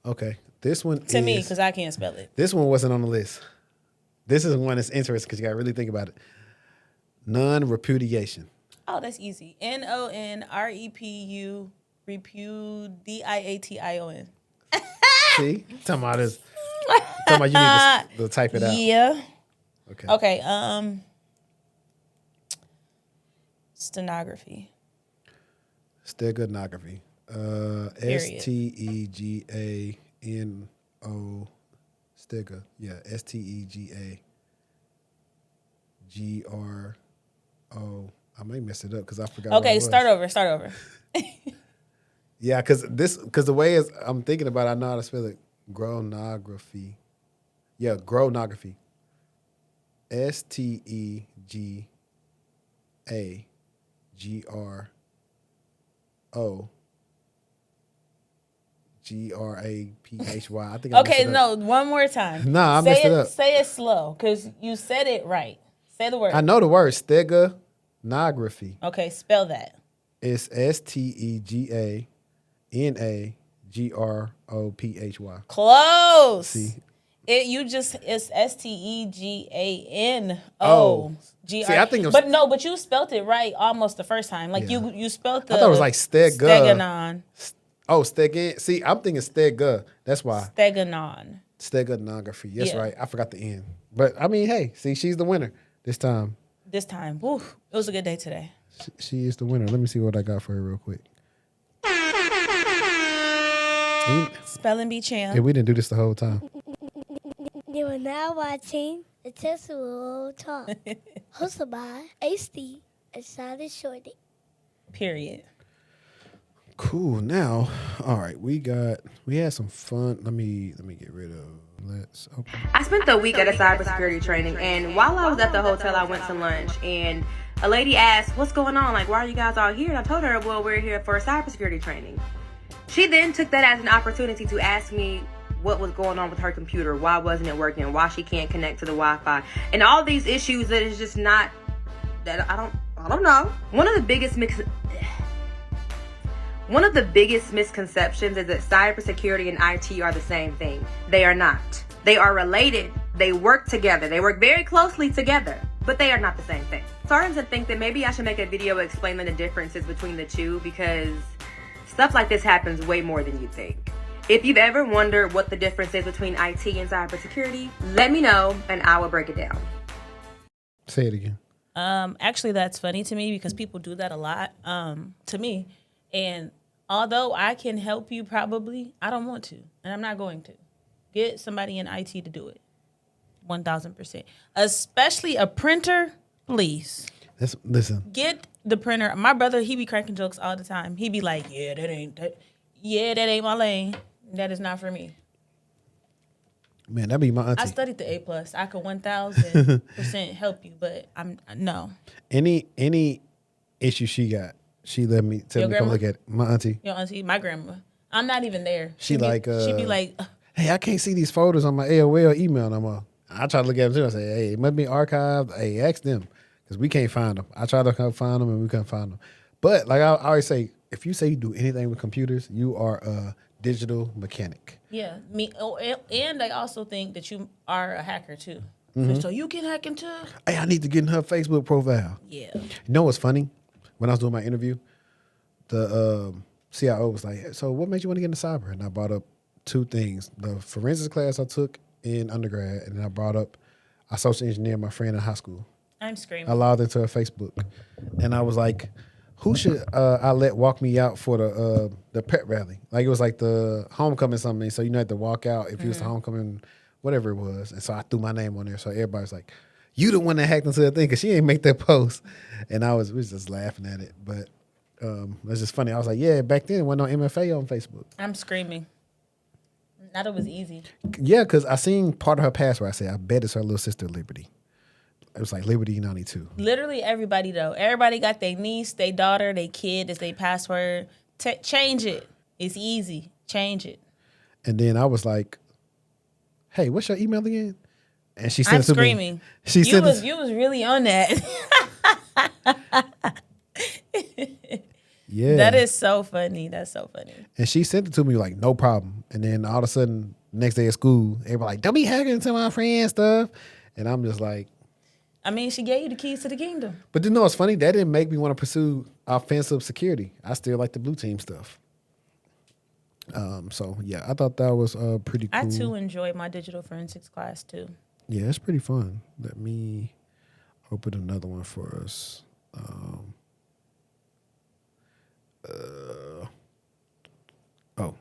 Okay. This one to me, because I can't spell it. This one wasn't on the list. This is one that's interesting because you got to really think about it. Non-repudiation. Oh, that's easy. NONREPU repudiation. See? Talking about this. Talking about you need to type it out. Yeah. Okay. Stenography. Steganography. STEGANO. Stega. Yeah. STEGAGRO. I may mess it up because I forgot. Okay, start over. Yeah, because the way I'm thinking about it, I know how to spell it. Gronography. Yeah, gronography. STEGAGRO. GRAPHY. I think. Okay, no, one more time. No, I messed it up. Say it slow, because you said it right. Say the word. I know the word. Steganography. Okay, spell that. It's STEGANAGROPHY. Close. See. It's STEGANOGR. See, I think but you spelt it right almost the first time. Like you spelt the. I thought it was like Steganon. Oh, Stegan. See, I'm thinking Stega. That's why. Steganon. Steganography. Yes, right. I forgot the N. But I mean, hey, see, she's the winner this time. Woo, it was a good day today. She is the winner. Let me see what I got for her real quick. Spelling bee champ. Yeah, we didn't do this the whole time. You are now watching the Techtual Talk, hosted by AC and CyberShortieee. Period. Cool. Now, all right, we had some fun. Let me get rid of. Let's open. I spent the week at a cybersecurity training, and while I was at the hotel, I went to lunch, and a lady asked, "What's going on? Like, why are you guys all here?" And I told her, "Well, we're here for a cybersecurity training." She then took that as an opportunity to ask me what was going on with her computer, why wasn't it working, why she can't connect to the Wi-Fi, and all these issues that is just not, that I don't know. One of the biggest misconceptions is that cybersecurity and IT are the same thing. They are not. They are related. They work together. They work very closely together, but they are not the same thing. Starting to think that maybe I should make a video explaining the differences between the two, because stuff like this happens way more than you think. If you've ever wondered what the difference is between IT and cybersecurity, let me know and I will break it down. Say it again. Actually, that's funny to me because people do that a lot to me. And although I can help you probably, I don't want to. And I'm not going to. Get somebody in IT to do it. 1,000%. Especially a printer, please. Listen. Get the printer. My brother, he be cracking jokes all the time. He be like, that ain't my lane. That is not for me. Man, that'd be my auntie. I studied the A+. I could 1,000% help you, but I'm no. Any issue she got, she let me tell Your me come grandma? look at it. My auntie. Your auntie, my grandma. I'm not even there. She She'd be like, like, Hey, I can't see these photos on my AOL email no more. I try to look at them too. I say, hey, it must be archived. Hey, ask them because we can't find them. I tried to come find them and we couldn't find them. But like I always say, if you say you do anything with computers, you are a digital mechanic. yeah, me. Oh, and I also think that you are a hacker too. So you can hack into. Hey, I need to get in her Facebook profile. Yeah. You know what's funny? When I was doing my interview, the CIO was like, so what made you want to get into cyber? And I brought up two things. The forensics class I took in undergrad, and then I brought up I social engineered my friend in high school. I'm screaming. I logged into her Facebook, and I was like, who should I let walk me out for the pet rally? Like it was like the homecoming something, so you had to walk out if it was the homecoming, whatever it was. And so I threw my name on there, so everybody's like, you the one that hacked into the thing because she ain't make that post. And we was just laughing at it, but it's just funny. I was like, yeah, back then it wasn't no MFA on Facebook. I'm screaming. Not it was easy. Yeah, because I seen part of her password. I said, I bet it's her little sister Liberty. It was like Liberty 92. Literally everybody though. Everybody got their niece, their daughter, their kid as their password. Change it. It's easy. Change it. And then I was like, hey, what's your email again? And she sent it to screaming. me. She sent it. You was really on that. Yeah. That is so funny. That's so funny. And she sent it to me like, no problem. And then all of a sudden, next day at school, everybody like, don't be hacking into my friend stuff. And I'm just like. I mean, she gave you the keys to the kingdom. But you know what's funny? That didn't make me want to pursue offensive security. I still like the blue team stuff. So, yeah, I thought that was pretty cool. I, too, enjoyed my digital forensics class, too. Yeah, it's pretty fun. Let me open another one for us.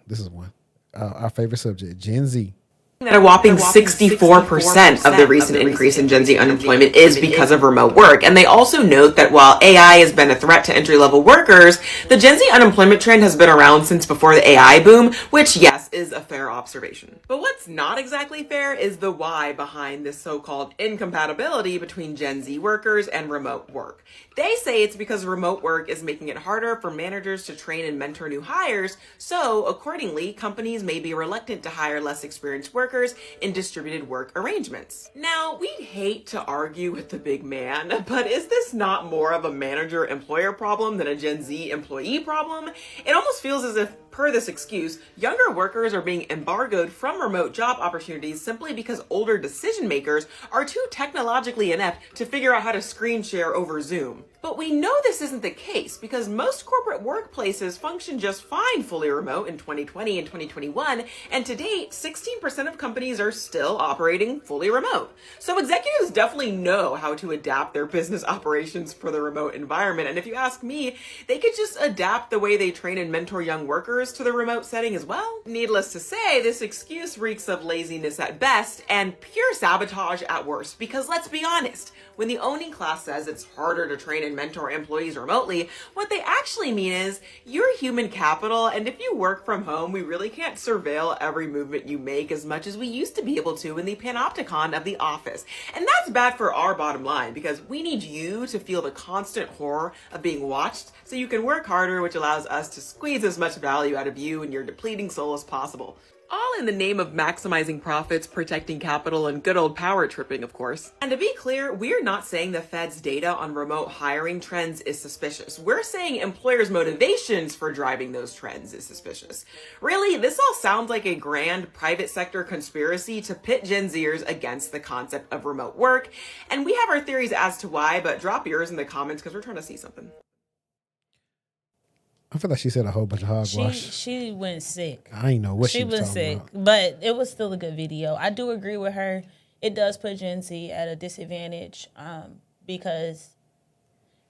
This is one. Our favorite subject, Gen Z. That a whopping 64% of the recent increase in Gen Z unemployment is because of remote work. And they also note that while AI has been a threat to entry-level workers, the Gen Z unemployment trend has been around since before the AI boom, which, yes, is a fair observation. But what's not exactly fair is the why behind this so-called incompatibility between Gen Z workers and remote work. They say it's because remote work is making it harder for managers to train and mentor new hires, so accordingly, companies may be reluctant to hire less experienced workers in distributed work arrangements. Now, we'd hate to argue with the big man, but is this not more of a manager-employer problem than a Gen Z employee problem? It almost feels as if, per this excuse, younger workers are being embargoed from remote job opportunities simply because older decision makers are too technologically inept to figure out how to screen share over Zoom. But we know this isn't the case because most corporate workplaces function just fine fully remote in 2020 and 2021, and to date, 16% of companies are still operating fully remote. So executives definitely know how to adapt their business operations for the remote environment, and if you ask me, they could just adapt the way they train and mentor young workers to the remote setting as well. Needless to say, this excuse reeks of laziness at best and pure sabotage at worst, because let's be honest, when the owning class says it's harder to train and mentor employees remotely, what they actually mean is you're human capital, and if you work from home, we really can't surveil every movement you make as much as we used to be able to in the panopticon of the office. And that's bad for our bottom line because we need you to feel the constant horror of being watched so you can work harder, which allows us to squeeze as much value out of you and your depleting soul as possible. All in the name of maximizing profits, protecting capital, and good old power tripping, of course. And to be clear, we're not saying the Fed's data on remote hiring trends is suspicious. We're saying employers' motivations for driving those trends is suspicious. Really, this all sounds like a grand private sector conspiracy to pit Gen Zers against the concept of remote work. And we have our theories as to why, but drop yours in the comments because we're trying to see something. I feel like she said a whole bunch of hogwash. She went sick. I ain't know what she was went talking sick, about. but it was still a good video. I do agree with her. It does put Gen Z at a disadvantage because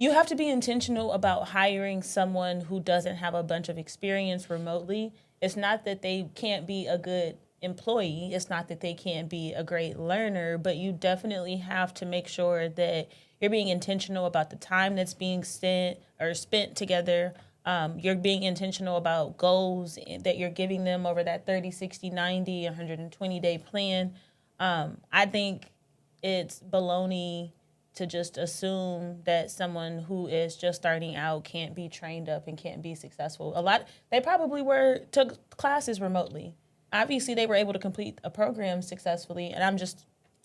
you have to be intentional about hiring someone who doesn't have a bunch of experience remotely. It's not that they can't be a good employee. It's not that they can't be a great learner, but you definitely have to make sure that you're being intentional about the time that's being spent together. You're being intentional about goals that you're giving them over that 30, 60, 90, 120-day plan. I think it's baloney to just assume that someone who is just starting out can't be trained up and can't be successful. They probably took classes remotely. Obviously, they were able to complete a program successfully, and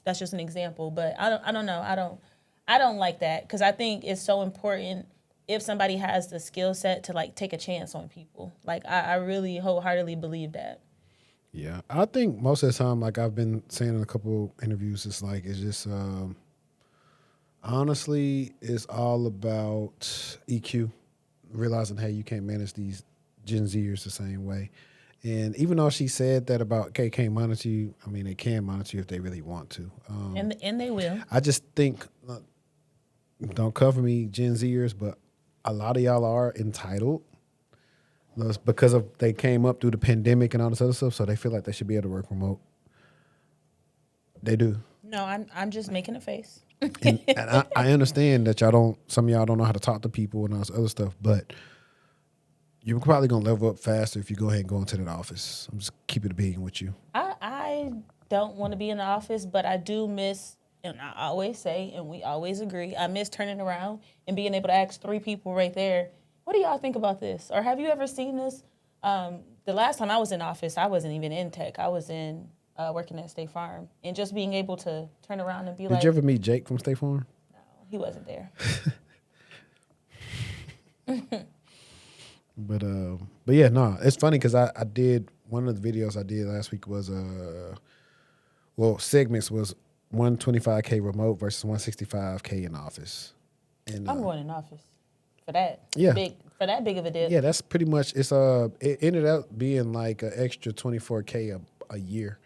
that's just an example. But I don't know. I don't like that, because I think it's so important if somebody has the skill set to like take a chance on people. Like I really wholeheartedly believe that. Yeah, I think most of the time, like I've been saying in a couple interviews, it's just honestly, it's all about EQ, realizing, hey, you can't manage these Gen Zers the same way. And even though she said that about, okay, can't monitor you, I mean, they can monitor you if they really want to. And they will. I just think, don't cover me, Gen Zers, but a lot of y'all are entitled because they came up through the pandemic and all this other stuff, so they feel like they should be able to work remote. They do. No, I'm just making a face. and I understand that some of y'all don't know how to talk to people and all this other stuff, but you're probably going to level up faster if you go ahead and go into that office. I'm just keeping it being with you. I don't want to be in the office, but I do miss, and I always say, and we always agree, I miss turning around and being able to ask 3 people right there, what do y'all think about this? Or have you ever seen this? The last time I was in office, I wasn't even in tech. I was in working at State Farm. And just being able to turn around and be Did you ever meet Jake from State Farm? No, he wasn't there. But yeah, no, it's funny because I did, one of the videos I did last week was, segments was 125K remote versus 165K in office. And I'm going in office for that. Yeah. For that big of a dip. Yeah, that's pretty much, it ended up being like an extra 24K a year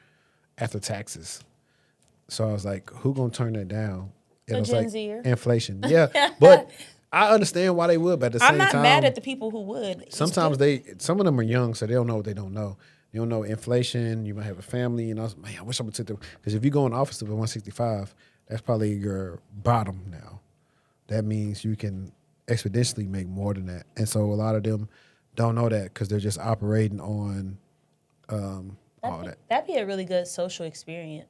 after taxes. So I was like, who gonna turn that down? And A it was Gen like Zer. inflation. Yeah, but I understand why they would, but at the same time, I'm not mad at the people who would. Sometimes some of them are young, so they don't know what they don't know. You don't know inflation. You might have a family, and man, I wish I would sit there. Because if you go in office with 165, that's probably your bottom now. That means you can exponentially make more than that. And so a lot of them don't know that because they're just operating on all that. That'd be a really good social experiment.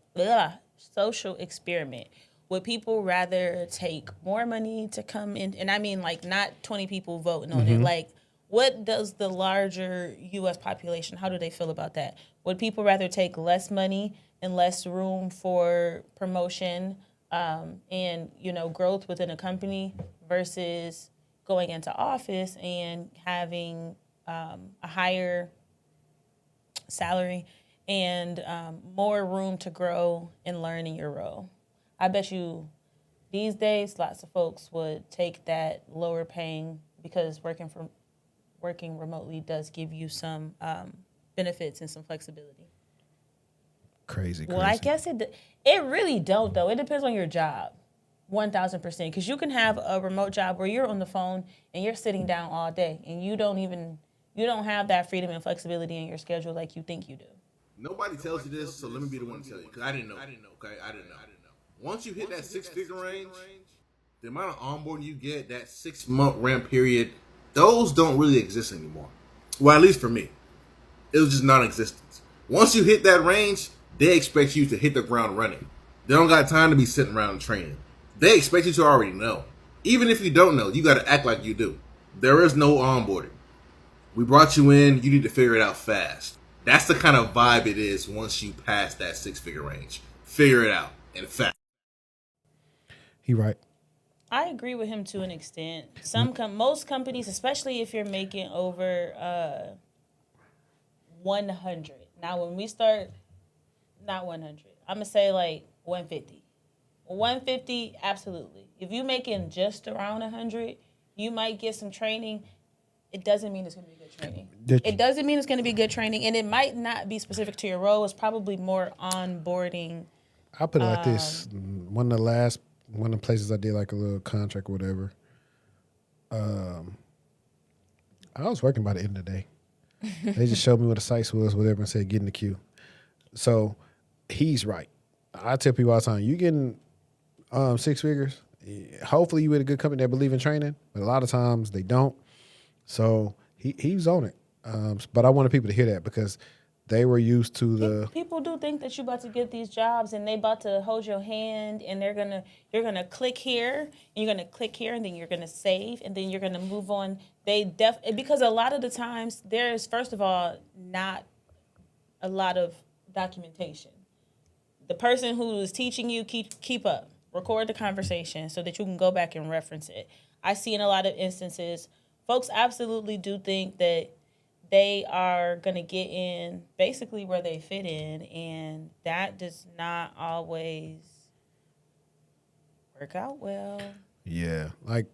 Social experiment. Would people rather take more money to come in? And I mean, like, not 20 people voting on it. Like, what does the larger U.S. population, how do they feel about that? Would people rather take less money and less room for promotion and, growth within a company versus going into office and having a higher salary and more room to grow and learn in your role? I bet you these days lots of folks would take that lower paying because working remotely does give you some benefits and some flexibility. Crazy. Well, I guess it really don't, though. It depends on your job, 1,000%. Because you can have a remote job where you're on the phone and you're sitting down all day and you don't have that freedom and flexibility in your schedule like you think you do. Nobody tells you this, so let me be the one to tell you, because I didn't know. Okay, I didn't know. Once you hit that 6-figure range, the amount of onboarding you get, that 6-month ramp period, those don't really exist anymore. Well, at least for me. It was just non-existent. Once you hit that range, they expect you to hit the ground running. They don't got time to be sitting around training. They expect you to already know. Even if you don't know, you got to act like you do. There is no onboarding. We brought you in, you need to figure it out fast. That's the kind of vibe it is once you pass that 6-figure range. Figure it out, and fast. He right. I agree with him to an extent. Most companies, especially if you're making over 100. Now, when we start, not 100. I'm gonna say like 150. 150, absolutely. If you're making just around 100, you might get some training. It doesn't mean it's gonna be good training. It doesn't mean it's gonna be good training, and it might not be specific to your role. It's probably more onboarding. I'll put it like this: one of the places I did like a little contract or whatever, I was working by the end of the day. They just showed me what the sites was, whatever, and said, get in the queue. So he's right. I tell people all the time, you getting 6 figures, hopefully you with a good company that believe in training, but a lot of times they don't. So he's on it. But I wanted people to hear that because they were used to the. People do think that you're about to get these jobs and they about to hold your hand and you're gonna click here and you're gonna click here and then you're gonna save and then you're gonna move on. Because a lot of the times there's, first of all, not a lot of documentation. The person who is teaching you, keep up, record the conversation so that you can go back and reference it. I see in a lot of instances, folks absolutely do think that they are going to get in basically where they fit in, and that does not always work out well. Yeah, like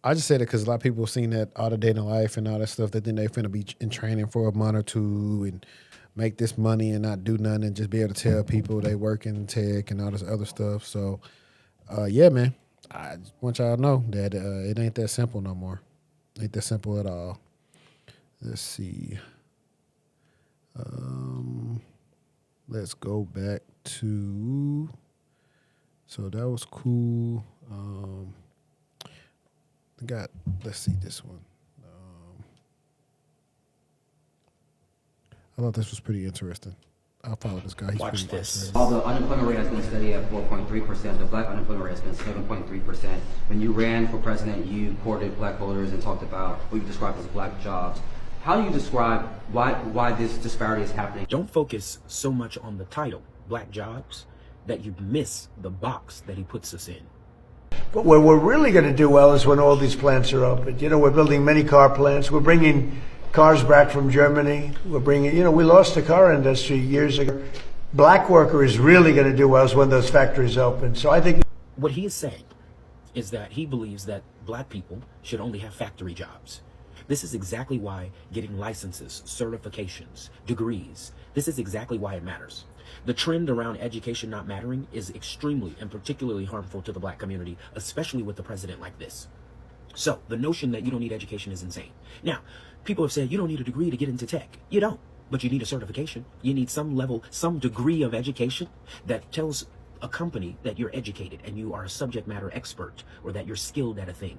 I just said it because a lot of people have seen that all the dating life and all that stuff that then they finna be in training for a month or two and make this money and not do nothing and just be able to tell people they work in tech and all this other stuff. So, yeah, man, I just want y'all to know that it ain't that simple no more. Ain't that simple at all. Let's see. Let's go back to. So that was cool. Let's see this one. I thought this was pretty interesting. I'll follow this guy. He's Watch pretty this. While the unemployment rate has been steady at 4.3%, the black unemployment rate has been 7.3%. When you ran for president, you courted black voters and talked about what you described as black jobs. How do you describe why this disparity is happening? Don't focus so much on the title, black jobs, that you miss the box that he puts us in. But where we're really going to do well is when all these plants are open. You know, we're building many car plants. We're bringing cars back from Germany. We're bringing, we lost the car industry years ago. Black worker is really going to do well is when those factories open. So I think What he is saying is that he believes that black people should only have factory jobs. This is exactly why getting licenses, certifications, degrees, this is exactly why it matters. The trend around education not mattering is extremely and particularly harmful to the black community, especially with the president like this. So the notion that you don't need education is insane. Now, people have said you don't need a degree to get into tech. You don't, but you need a certification. You need some level, some degree of education that tells a company that you're educated and you are a subject matter expert or that you're skilled at a thing.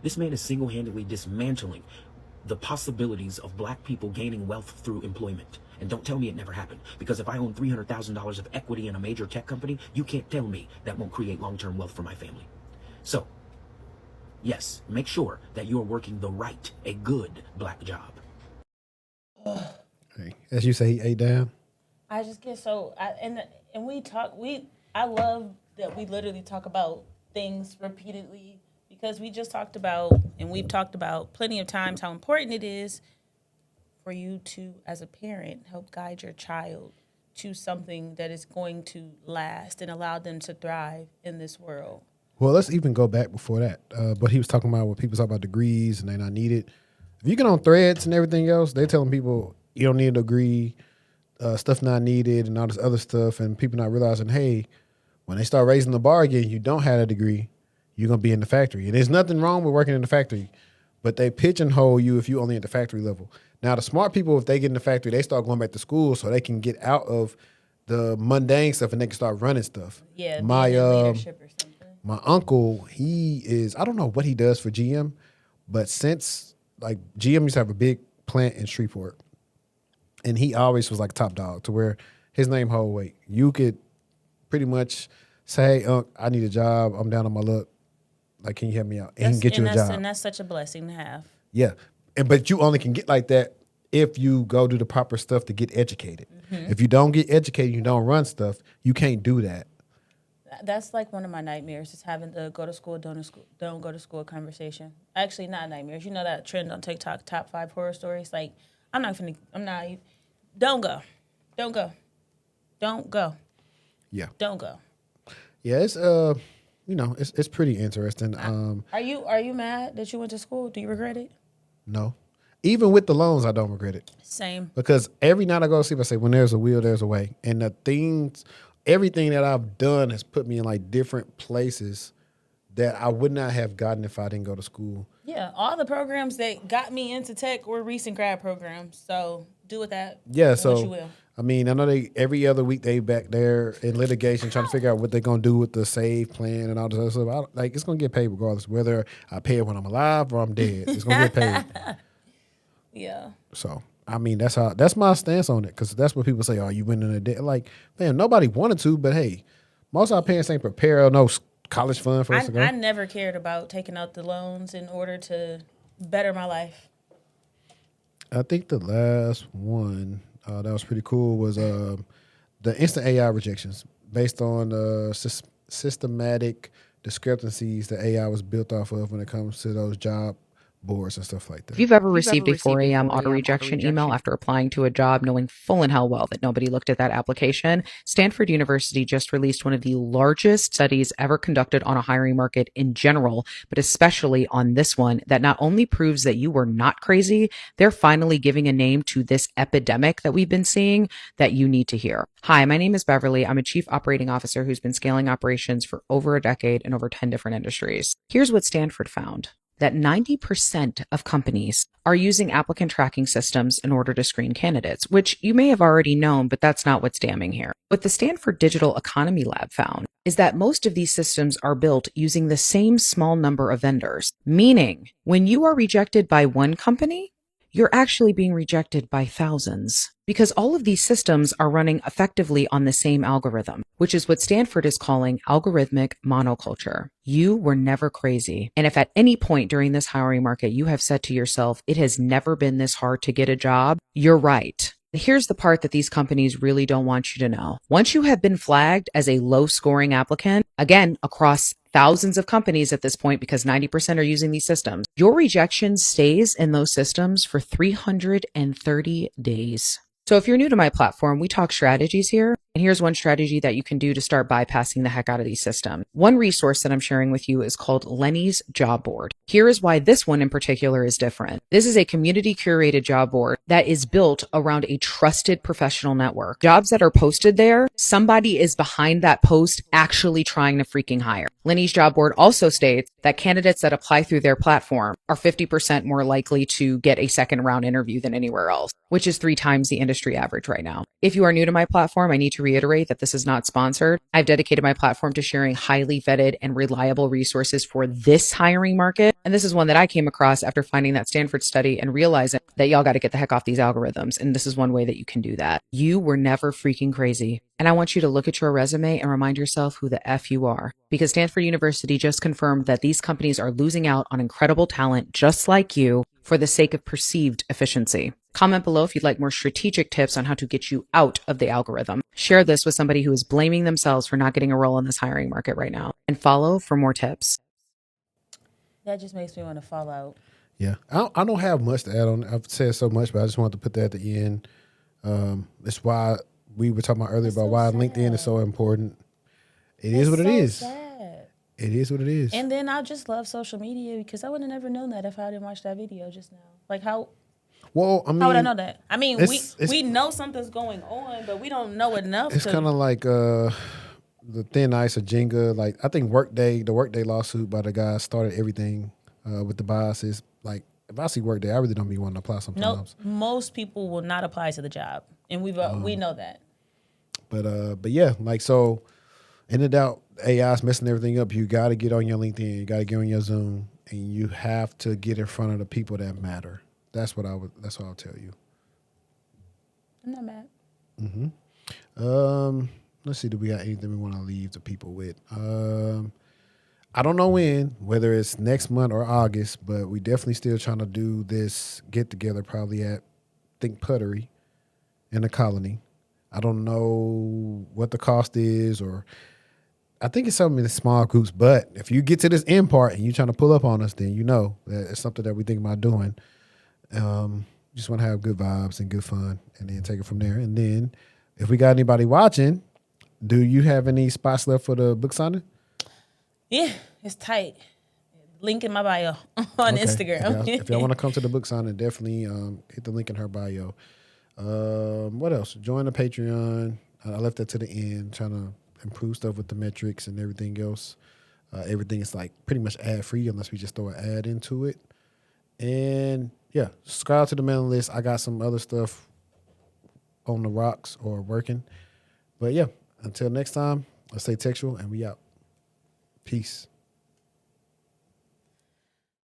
This man is single-handedly dismantling the possibilities of black people gaining wealth through employment. And don't tell me it never happened, because if I own $300,000 of equity in a major tech company, you can't tell me that won't create long-term wealth for my family. So, yes, make sure that you're working a good black job. Hey, as you say, he ate down. I just get so I love that we literally talk about things repeatedly because we just talked about and we've talked about plenty of times how important it is for you to, as a parent, help guide your child to something that is going to last and allow them to thrive in this world. Well, let's even go back before that. But he was talking about when people talk about degrees and they're not needed. If you get on threads and everything else, they're telling people you don't need a degree, stuff not needed, and all this other stuff, and people not realizing, hey, when they start raising the bar again, you don't have a degree, you're gonna be in the factory. And there's nothing wrong with working in the factory, but they pigeonhole you if you only at the factory level. Now, the smart people, if they get in the factory, they start going back to school so they can get out of the mundane stuff and they can start running stuff. Yeah, my leadership or something. My uncle, he is, I don't know what he does for GM, but since like GM used to have a big plant in Shreveport, and he always was like top dog to where his name hold weight. You could pretty much say, hey, I need a job. I'm down on my luck. Like, can you help me out? And he can get you a job. And that's such a blessing to have. Yeah. But you only can get like that if you go do the proper stuff to get educated. Mm-hmm. If you don't get educated, you don't run stuff, you can't do that. That's like one of my nightmares is having the go to school, don't go to school conversation. Actually, not nightmares. You know that trend on TikTok, top 5 horror stories? Like, don't go. Yeah. Don't go. Yeah, it's it's pretty interesting. Are you mad that you went to school? Do you regret it? No. Even with the loans, I don't regret it. Same. Because every night I go to sleep, I say, when there's a will, there's a way. And everything that I've done has put me in like different places that I would not have gotten if I didn't go to school. Yeah, all the programs that got me into tech were recent grad programs. So do with that. Yeah, what so you will. I mean, I know they every other week they back there in litigation trying to figure out what they're gonna do with the save plan and all this other stuff. Like it's gonna get paid regardless, whether I pay it when I'm alive or I'm dead. It's gonna get paid. Yeah. So I mean, that's my stance on it, because that's what people say. Oh, you went in a debt. Like, man, nobody wanted to, but hey, most of our parents ain't prepared no college fund for us to go. I never cared about taking out the loans in order to better my life. I think the last one that was pretty cool was the instant AI rejections based on systematic discrepancies that AI was built off of when it comes to those job boards and stuff like that. If you've ever received a 4 a.m. auto rejection email after applying to a job knowing full and hell well that nobody looked at that application, Stanford University just released one of the largest studies ever conducted on a hiring market in general, but especially on this one, that not only proves that you were not crazy, they're finally giving a name to this epidemic that we've been seeing that you need to hear. Hi, my name is Beverly. I'm a chief operating officer who's been scaling operations for over a decade in over 10 different industries. Here's what Stanford found: that 90% of companies are using applicant tracking systems in order to screen candidates, which you may have already known, but that's not what's damning here. What the Stanford Digital Economy Lab found is that most of these systems are built using the same small number of vendors, meaning when you are rejected by one company, you're actually being rejected by thousands, because all of these systems are running effectively on the same algorithm, which is what Stanford is calling algorithmic monoculture. You were never crazy. And if at any point during this hiring market you have said to yourself, it has never been this hard to get a job, you're right. Here's the part that these companies really don't want you to know. Once you have been flagged as a low-scoring applicant, again, across thousands of companies at this point, because 90% are using these systems, your rejection stays in those systems for 330 days. So if you're new to my platform, we talk strategies here. And here's one strategy that you can do to start bypassing the heck out of these systems. One resource that I'm sharing with you is called Lenny's Job Board. Here is why this one in particular is different. This is a community curated job board that is built around a trusted professional network. Jobs that are posted there, somebody is behind that post actually trying to freaking hire. Lenny's Job Board also states that candidates that apply through their platform are 50% more likely to get a second round interview than anywhere else, which is 3 times the industry average right now. If you are new to my platform, I need to reiterate that this is not sponsored. I've dedicated my platform to sharing highly vetted and reliable resources for this hiring market. And this is one that I came across after finding that Stanford study and realizing that y'all got to get the heck off these algorithms. And this is one way that you can do that. You were never freaking crazy. And I want you to look at your resume and remind yourself who the F you are. Because Stanford University just confirmed that these companies are losing out on incredible talent just like you for the sake of perceived efficiency. Comment below if you'd like more strategic tips on how to get you out of the algorithm. Share this with somebody who is blaming themselves for not getting a role in this hiring market right now. And follow for more tips. That just makes me want to fall out. Yeah, I don't have much to add on. I've said so much, but I just wanted to put that at the end. That's why we were talking about earlier about why LinkedIn is so important. It is what it is. Sad. It is what it is. And then I just love social media, because I would have never known that if I didn't watch that video just now. Like how... Well, I mean, how would I know that? I mean, it's we know something's going on, but we don't know enough. It's kind of like the thin ice of Jenga. Like, I think the Workday lawsuit by the guy started everything with the biases. Like, if I see Workday, I really don't be wanting to apply sometimes. No, most people will not apply to the job, and we know that. But yeah, like, so in the doubt, AI's messing everything up. You got to get on your LinkedIn. You got to get on your Zoom, and you have to get in front of the people that matter. That's what I'll tell you. I'm not mad. Mm-hmm. Let's see. Do we got anything we want to leave the people with? I don't know whether it's next month or August, but we definitely still trying to do this get together, probably at Think Puttery in the Colony. I don't know what the cost is, or I think it's something in the small groups. But if you get to this end part and you're trying to pull up on us, then you know that it's something that we think about doing. Just want to have good vibes and good fun, and then take it from there. And then if we got anybody watching, do you have any spots left for the book signing? Yeah, it's tight. Link in my bio on Instagram. If y'all want to come to the book signing, definitely hit the link in her bio. What else? Join the Patreon. I left that to the end, trying to improve stuff with the metrics and everything else. Everything is like pretty much ad free unless we just throw an ad into it. And yeah, subscribe to the mailing list. I got some other stuff on the rocks or working. But yeah, until next time, I say textual and we out. Peace.